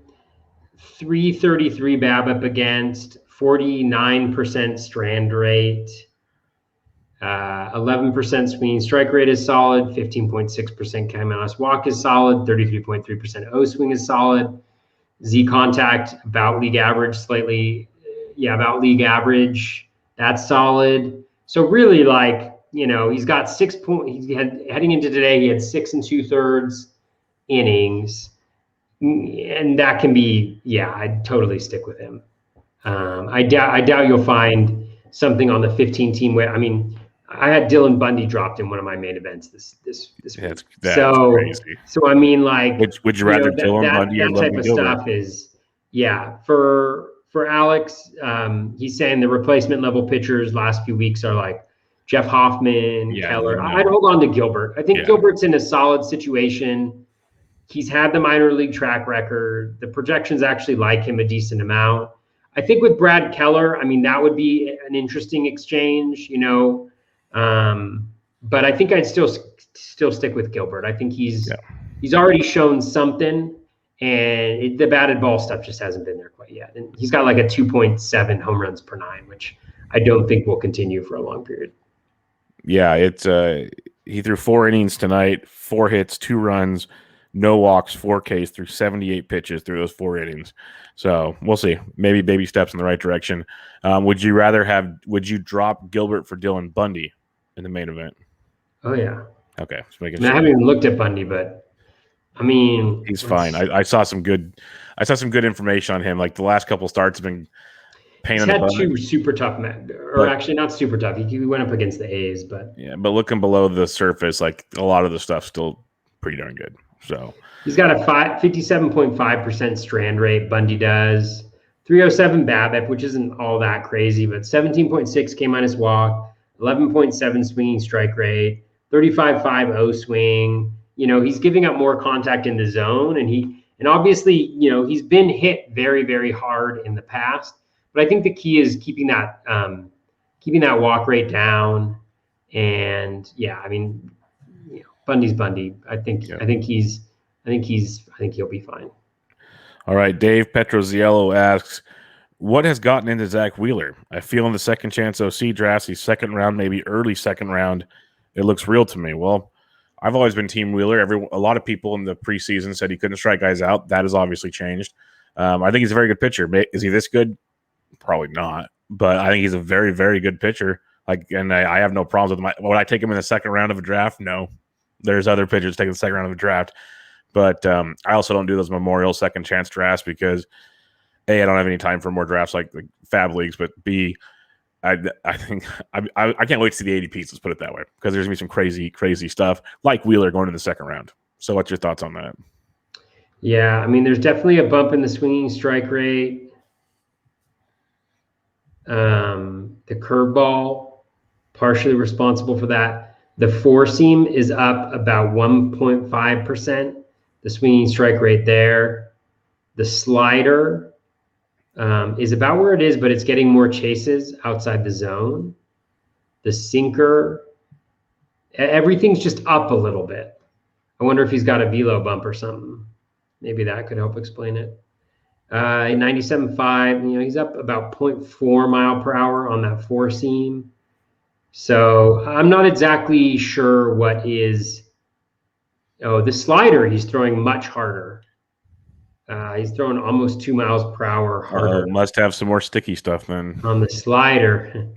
333 BABIP against, 49% strand rate, 11% swinging strike rate is solid, 15.6% KMS walk is solid, 33.3% O swing is solid. Z contact about league average, slightly, yeah, about league average. That's solid. So really, like, he's got 6 point. He had heading into today, he had 6 2/3 innings, and that can be, yeah, I'd totally stick with him. I doubt you'll find something on the 15 team where, I mean, I had Dylan Bundy dropped in one of my main events this Yeah, week. that's So crazy. so I mean, like, Would you rather that Dylan that Bundy or that type Logan of Gilbert? stuff is, yeah, for Alex. He's saying the replacement level pitchers last few weeks are like Jeff Hoffman, Yeah, Keller. no. I'd hold on to Gilbert. I think Yeah, Gilbert's in a solid situation. He's had the minor league track record. The projections actually like him a decent amount. I think with Brad Keller, I mean, that would be an interesting exchange. But I think I'd still stick with Gilbert. I think yeah. he's already shown something, and the batted ball stuff just hasn't been there quite yet. And he's got like a 2.7 home runs per nine, which I don't think will continue for a long period. Yeah, it's he threw 4 innings tonight, 4 hits, 2 runs, no walks, 4 Ks through 78 pitches through those 4 innings. So we'll see. Maybe baby steps in the right direction. Would you drop Gilbert for Dylan Bundy in the main event? Oh yeah. Okay, just making I mean, I sure. haven't even looked at Bundy, but I mean, He's fine. I saw some good information on him. Like the last couple starts have been pain he's in the had butt. 2 super tough or But actually not super tough. He went up against the A's, but yeah, but looking below the surface, like a lot of the stuff's still pretty darn good. So he's got a 57.5% strand rate. Bundy does 307 BABIP, which isn't all that crazy, but 17.6 K minus walk, 11.7 swinging strike rate, 35.5 O swing. He's giving up more contact in the zone, and obviously, he's been hit very, very hard in the past. But I think the key is keeping that walk rate down. And yeah, I mean, Bundy's Bundy. I think yeah. he'll be fine. All right, Dave Petroziello asks, what has gotten into Zach Wheeler? I feel in the second chance OC drafts, he's second round, maybe early second round. It looks real to me. Well, I've always been Team Wheeler. A lot of people in the preseason said he couldn't strike guys out. That has obviously changed. I think he's a very good pitcher. Is he this good? Probably not. But I think he's a very, very good pitcher. And I have no problems with him. Would I take him in the second round of a draft? No. There's other pitchers taking the second round of a draft. But I also don't do those memorial second chance drafts because A, I don't have any time for more drafts like FAAB leagues, but B, I think I can't wait to see the ADPs. Let's put it that way, because there's gonna be some crazy stuff like Wheeler going to the second round. So, what's your thoughts on that? Yeah, I mean, there's definitely a bump in the swinging strike rate. The curveball, partially responsible for that. The four seam is up about 1.5%. The swinging strike rate there. The slider is about where it is, but it's getting more chases outside the zone. The sinker, everything's just up a little bit. I wonder if he's got a velo bump or something. Maybe that could help explain it. 97.5, he's up about 0.4 mile per hour on that four seam. So I'm not exactly sure what is. Oh, the slider, he's throwing much harder. He's throwing almost 2 miles per hour harder. Must have some more sticky stuff then. On the slider.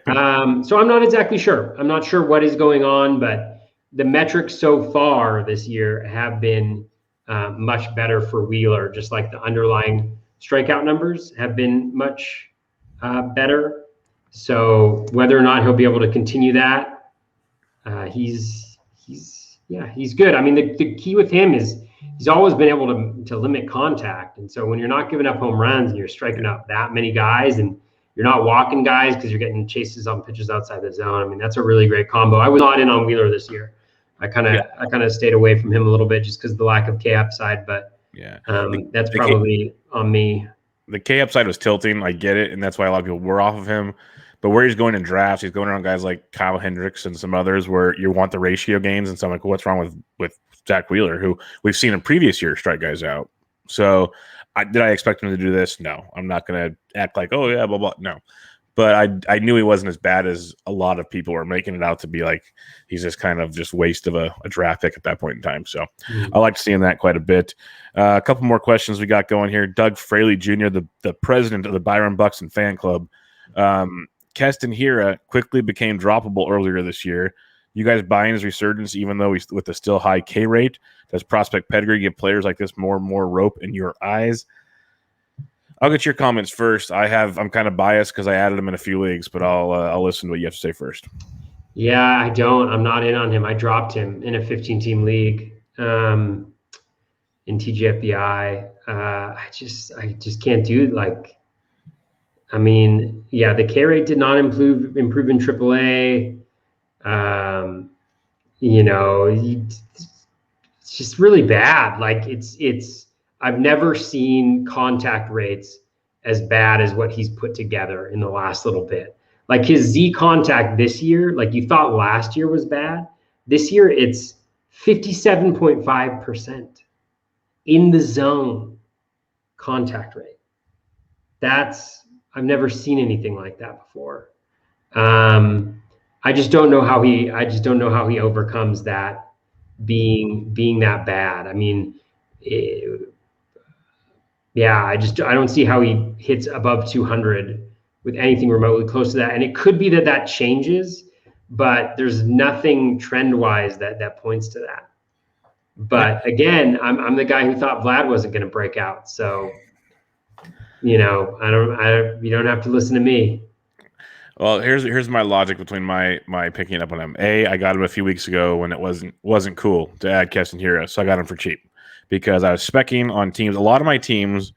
So I'm not exactly sure. I'm not sure what is going on, but the metrics so far this year have been much better for Wheeler, just like the underlying strikeout numbers have been much better. So whether or not he'll be able to continue that, he's good. I mean, the key with him is he's always been able to limit contact. And so when you're not giving up home runs and you're striking out that many guys and you're not walking guys because you're getting chases on pitches outside the zone, I mean, that's a really great combo. I was not in on Wheeler this year. I kind of stayed away from him a little bit just because of the lack of K upside, but that's probably on me. the K upside was tilting. I get it, and that's why a lot of people were off of him. But where he's going in drafts, he's going around guys like Kyle Hendricks and some others where you want the ratio gains. And so I'm like, what's wrong with Zach Wheeler, who we've seen in previous years strike guys out? So did I expect him to do this? No. I'm not going to act like, oh, yeah, blah, blah. No. But I knew he wasn't as bad as a lot of people were making it out to be. Like he's just kind of just waste of a draft pick at that point in time. So I like seeing that quite a bit. A couple more questions we got going here. Doug Fraley Jr., the president of the Byron Buxton fan club. Keston Hira quickly became droppable earlier this year. You guys buying his resurgence, even though he's with a still high K rate? Does prospect pedigree give players like this more and more rope in your eyes? I'll get your comments first. I'm kind of biased because I added him in a few leagues, but I'll listen to what you have to say first. Yeah, I'm not in on him. I dropped him in a 15-team league in TGFBI. I just can't do it. Like, I mean, yeah, the K rate did not improve in AAA. It's just really bad. Like I've never seen contact rates as bad as what he's put together in the last little bit. Like his Z contact this year, like you thought last year was bad. This year it's 57.5% in the zone contact rate. I've never seen anything like that before. I just don't know how he overcomes that being that bad. I mean, I don't see how he hits above 200 with anything remotely close to that. And it could be that changes, but there's nothing trend-wise that points to that. But again, I'm the guy who thought Vlad wasn't going to break out. So, you don't have to listen to me. Well, here's my logic between my picking up on him. I got him a few weeks ago when it wasn't cool to add Keston Hira, so I got him for cheap because I was speccing on teams. A lot of my teams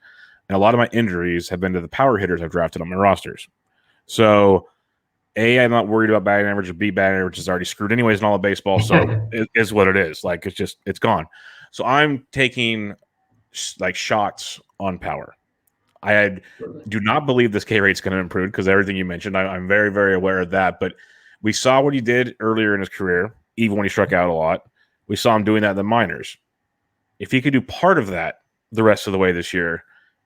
and a lot of my injuries have been to the power hitters I've drafted on my rosters. So, I'm not worried about batting average. B, batting average is already screwed anyways in all of baseball, so it is what it is. Like it's gone. So I'm taking like shots on power. I do not believe this K rate's going to improve because everything you mentioned, I'm very, very aware of that. But we saw what he did earlier in his career, even when he struck out a lot. We saw him doing that in the minors. If he could do part of that the rest of the way this year,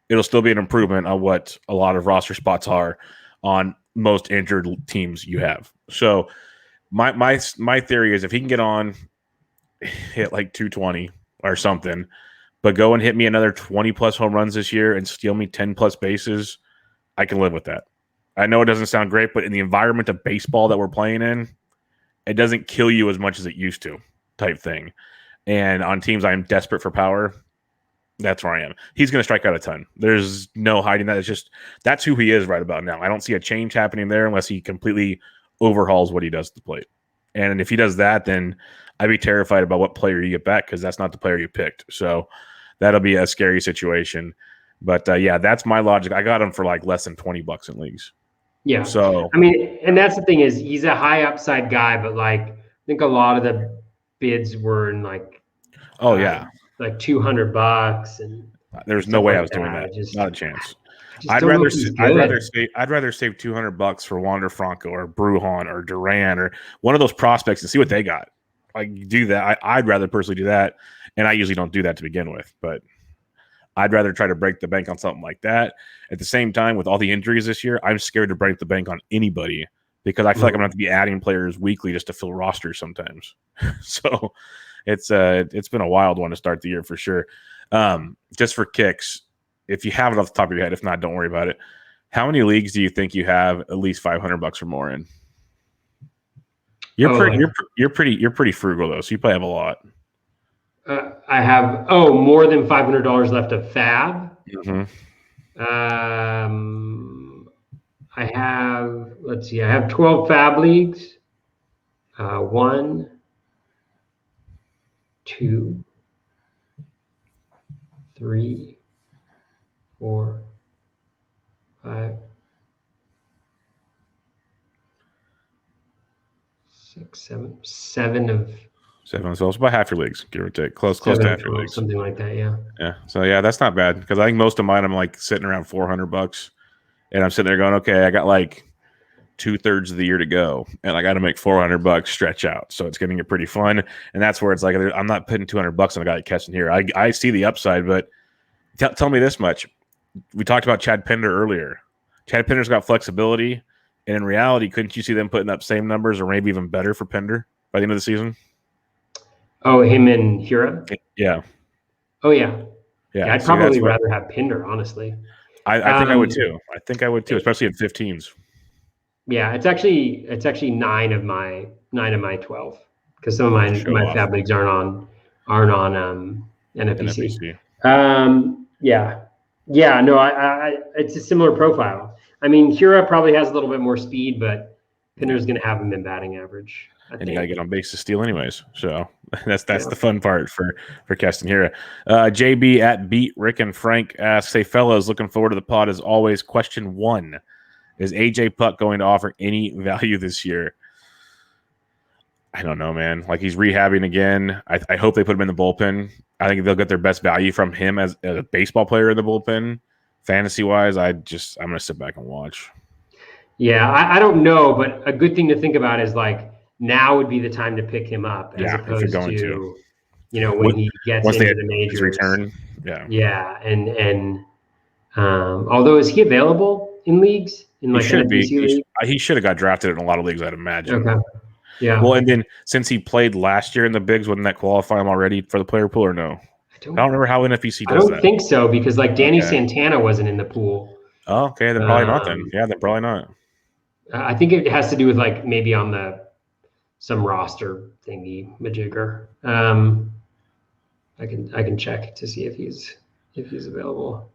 it'll still be an improvement on what a lot of roster spots are on most injured teams you have. So my theory is if he can get on, hit like 220 or something, but go and hit me another 20-plus home runs this year and steal me 10-plus bases, I can live with that. I know it doesn't sound great, but in the environment of baseball that we're playing in, it doesn't kill you as much as it used to type thing. And on teams I am desperate for power, that's where I am. He's going to strike out a ton. There's no hiding that. It's just that's who he is right about now. I don't see a change happening there unless he completely overhauls what he does at the plate. And if he does that, then I'd be terrified about what player you get back because that's not the player you picked. So that'll be a scary situation. But that's my logic. I got him for like less than $20 in leagues. Yeah. So I mean, and that's the thing is he's a high upside guy, but like I think a lot of the bids were in like like $200 and there's no way I was doing that. Not a chance. I'd rather save $200 for Wander Franco or Brujan or Duran or one of those prospects and see what they got. Like do that. I'd rather personally do that, and I usually don't do that to begin with. But I'd rather try to break the bank on something like that. At the same time, with all the injuries this year, I'm scared to break the bank on anybody because I feel like I'm going to have to be adding players weekly just to fill rosters sometimes. So it's been a wild one to start the year for sure. Just for kicks, if you have it off the top of your head, if not, don't worry about it. How many leagues do you think you have at least $500 or more in? You're pretty frugal though, so you probably have a lot. I have more than $500 left of FAAB. Mm-hmm. I have 12 FAAB leagues. 1, 2, 3, 4, 5, 6, 7 of 7 as well. It's about half your leagues, give or take. Close to 7 or half your 12, leagues. something like that. Yeah. Yeah. So yeah, that's not bad because I think most of mine I'm like sitting around $400, and I'm sitting there going, okay, I got like 2/3 of the year to go, and I got to make $400 stretch out. So it's getting pretty fun, and that's where it's like I'm not putting $200 on a guy catching here. I see the upside, but tell me this much: we talked about Chad Pender earlier. Chad Pender's got flexibility, and in reality, couldn't you see them putting up same numbers or maybe even better for Pender by the end of the season? Oh, him and Hura? Yeah. Oh, yeah. Yeah. I'd See, that's probably what rather have Pinder, honestly. I think I would too. I think I would too, especially in 15s. Yeah, it's actually nine of my 12 because some of Show my off FAAB leagues aren't on NFPC. NFPC. Yeah, no, I it's a similar profile. I mean, Hura probably has a little bit more speed, but Pinder's going to have him in batting average. And you got to get on base to steal anyways. So that's Yeah. the fun part for Keston Hira. JB at Beat Rick and Frank asks, "Hey fellas, looking forward to the pod as always. Question 1: Is AJ Puck going to offer any value this year?" I don't know, man. Like, he's rehabbing again. I hope they put him in the bullpen. I think they'll get their best value from him as a baseball player in the bullpen. Fantasy wise, I'm going to sit back and watch. Yeah, I don't know, but a good thing to think about is like now would be the time to pick him up as opposed to, when he gets into the majors. Return. Yeah, and although is he available in leagues in like NFBC league? He should have got drafted in a lot of leagues, I'd imagine. Okay. Yeah. Well, and then since he played last year in the bigs, wouldn't that qualify him already for the player pool or no? I don't remember how NFBC does that. I don't think so because like Danny Santana wasn't in the pool. Oh, okay, then probably not then. Yeah, then probably not. I think it has to do with like maybe on some roster thingy majigger. I can check to see if he's available.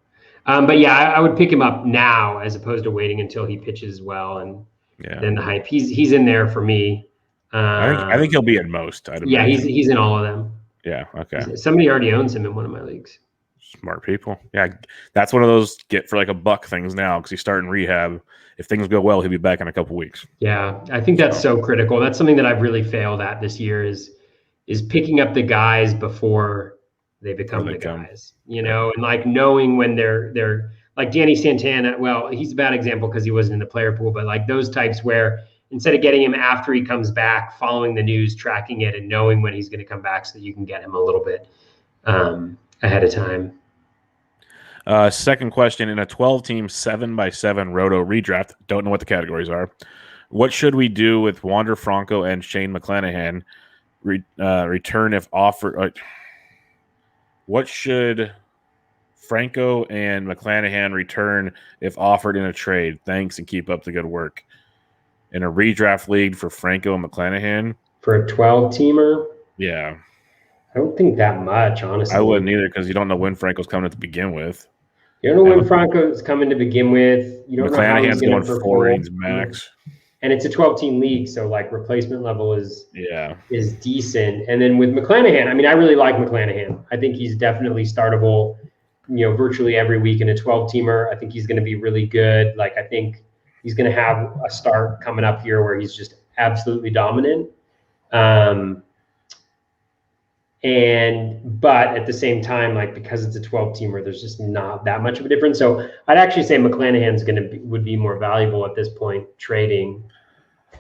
But yeah, I would pick him up now as opposed to waiting until he pitches well and then the hype. He's in there for me. I think he'll be in most. Yeah, he's in all of them. Yeah. Okay. Somebody already owns him in one of my leagues. Smart people. Yeah, that's one of those get for like $1 things now because he's starting rehab. If things go well, he'll be back in a couple weeks. Yeah, I think that's so critical. That's something that I've really failed at this year is picking up the guys before they become the guys. And like knowing when they're like Danny Santana. Well, he's a bad example because he wasn't in the player pool, but like those types where instead of getting him after he comes back, following the news, tracking it, and knowing when he's going to come back so that you can get him a little bit ahead of time. Second question: in a 12-team 7x7 roto redraft, don't know what the categories are. What should we do with Wander Franco and Shane McClanahan return if offered? What should Franco and McClanahan return if offered in a trade? Thanks and keep up the good work. In a redraft league for Franco and McClanahan for a 12-teamer. Yeah, I don't think that much, honestly. I wouldn't either because you don't know when Franco's coming to begin with. You don't know when Franco's coming to begin with. You don't know how he's going to perform. 4 innings max. And it's a 12-team league, so like replacement level is decent. And then with McClanahan, I mean, I really like McClanahan. I think he's definitely startable, virtually every week in a 12-teamer. I think he's going to be really good. Like, I think he's going to have a start coming up here where he's just absolutely dominant. But at the same time, like because it's a 12-teamer, there's just not that much of a difference. So I'd actually say McClanahan's would be more valuable at this point trading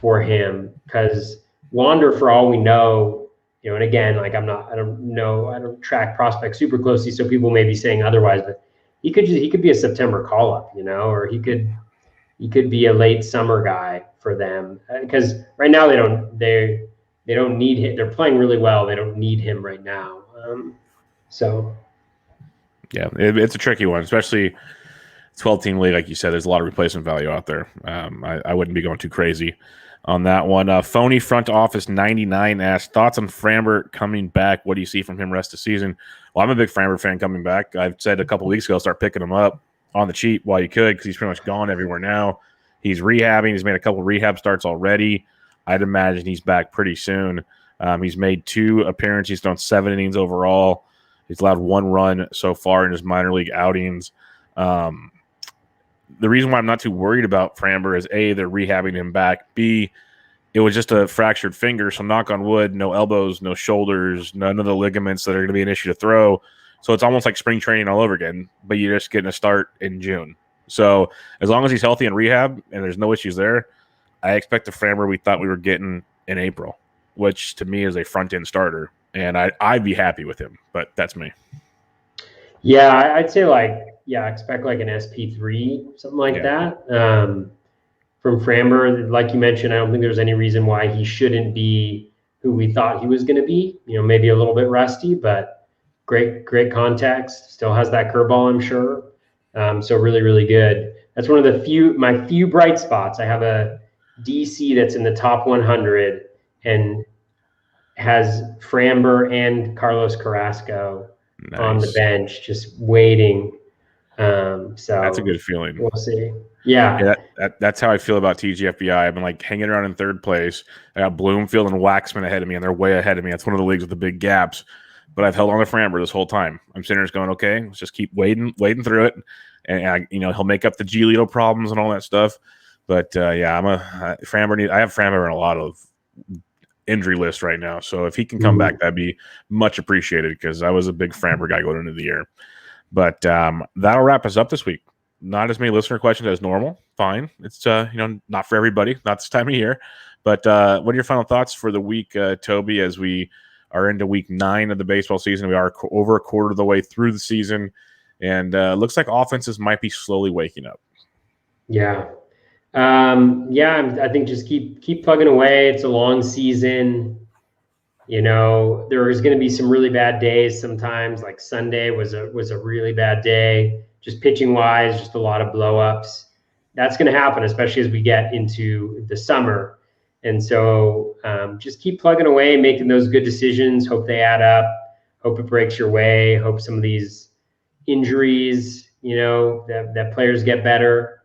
for him because Wander, for all we know, and again, like I don't track prospects super closely, so people may be saying otherwise, but he could be a September call up, or he could be a late summer guy for them because right now they don't need him. They're playing really well. They don't need him right now. Yeah, it's a tricky one, especially 12-team league. Like you said, there's a lot of replacement value out there. I wouldn't be going too crazy on that one. Phony Front Office 99 asked, thoughts on Framber coming back? What do you see from him rest of the season? Well, I'm a big Framber fan coming back. I've said a couple weeks ago, start picking him up on the cheap while you could because he's pretty much gone everywhere now. He's rehabbing. He's made a couple rehab starts already. I'd imagine he's back pretty soon. He's made 2 appearances. He's thrown 7 innings overall. He's allowed 1 run so far in his minor league outings. The reason why I'm not too worried about Framber is A, they're rehabbing him back. B, it was just a fractured finger. So knock on wood, no elbows, no shoulders, none of the ligaments that are going to be an issue to throw. So it's almost like spring training all over again, but you're just getting a start in June. So as long as he's healthy in rehab and there's no issues there, I expect the Framber we thought we were getting in April, which to me is a front-end starter. And I'd be happy with him, but that's me. Yeah, I'd say expect like an SP3, something like that. From Framber, like you mentioned, I don't think there's any reason why he shouldn't be who we thought he was going to be. Maybe a little bit rusty, but great context. Still has that curveball, I'm sure. So really, really good. That's one of my few bright spots. I have a DC that's in the top 100 and has Framber and Carlos Carrasco on the bench, just waiting. So that's a good feeling. We'll see. Yeah, that's how I feel about TGFBI. I've been like hanging around in third place. I got Bloomfield and Waxman ahead of me, and they're way ahead of me. That's one of the leagues with the big gaps. But I've held on to Framber this whole time. I'm sitting there just going, okay, let's just keep waiting through it, and he'll make up the Giolito problems and all that stuff. But Framber. I have Framber in a lot of injury list right now. So if he can come back, that'd be much appreciated because I was a big Framber guy going into the year. But that'll wrap us up this week. Not as many listener questions as normal. Fine. It's not for everybody, not this time of year. But what are your final thoughts for the week, Toby, as we are into week 9 of the baseball season? We are over a quarter of the way through the season, and looks like offenses might be slowly waking up. Yeah. I think just keep plugging away. It's a long season. There is going to be some really bad days sometimes. Like Sunday was a really bad day, just pitching wise, just a lot of blow ups. That's going to happen, especially as we get into the summer. And so just keep plugging away, making those good decisions. Hope they add up. Hope it breaks your way. Hope some of these injuries, that players get better.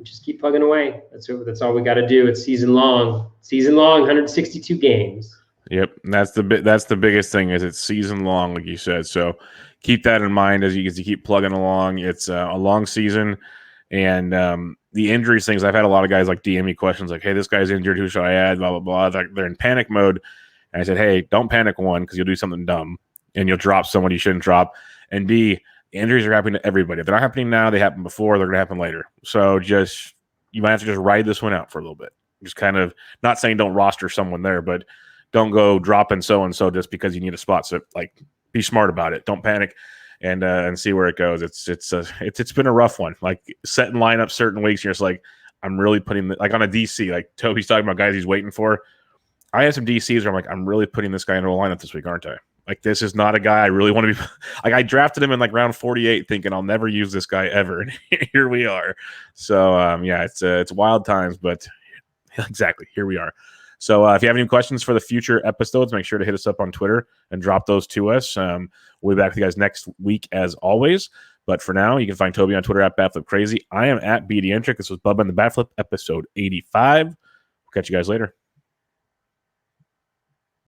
Just keep plugging away. That's all we got to do. It's season long, 162 games. Yep, and that's the biggest thing is it's season long, like you said. So keep that in mind as you keep plugging along. It's a long season, and the injuries things. I've had a lot of guys like DM me questions like, "Hey, this guy's injured. Who should I add?" Blah blah blah. They're in panic mode, and I said, "Hey, don't panic. One, because you'll do something dumb, and you'll drop someone you shouldn't drop, and B, injuries are happening to everybody. If they're not happening now, they happen before. They're going to happen later. So you might have to just ride this one out for a little bit. Just kind of not saying don't roster someone there, but don't go dropping so-and-so just because you need a spot. So be smart about it. Don't panic and see where it goes. It's been a rough one. Like setting lineups certain weeks, you're just like, I'm really putting like on a DC, like Toby's talking about guys he's waiting for. I have some DCs where I'm like, I'm really putting this guy into a lineup this week, aren't I? Like, this is not a guy I really want to be. Like, I drafted him in like round 48 thinking I'll never use this guy ever. And here we are. So, it's wild times, but exactly, here we are. So if you have any questions for the future episodes, make sure to hit us up on Twitter and drop those to us. We'll be back with you guys next week as always. But for now, you can find Toby on Twitter at BatFlipCrazy. I am at BDentric. This was Bubba and the BatFlip, episode 85. We'll catch you guys later.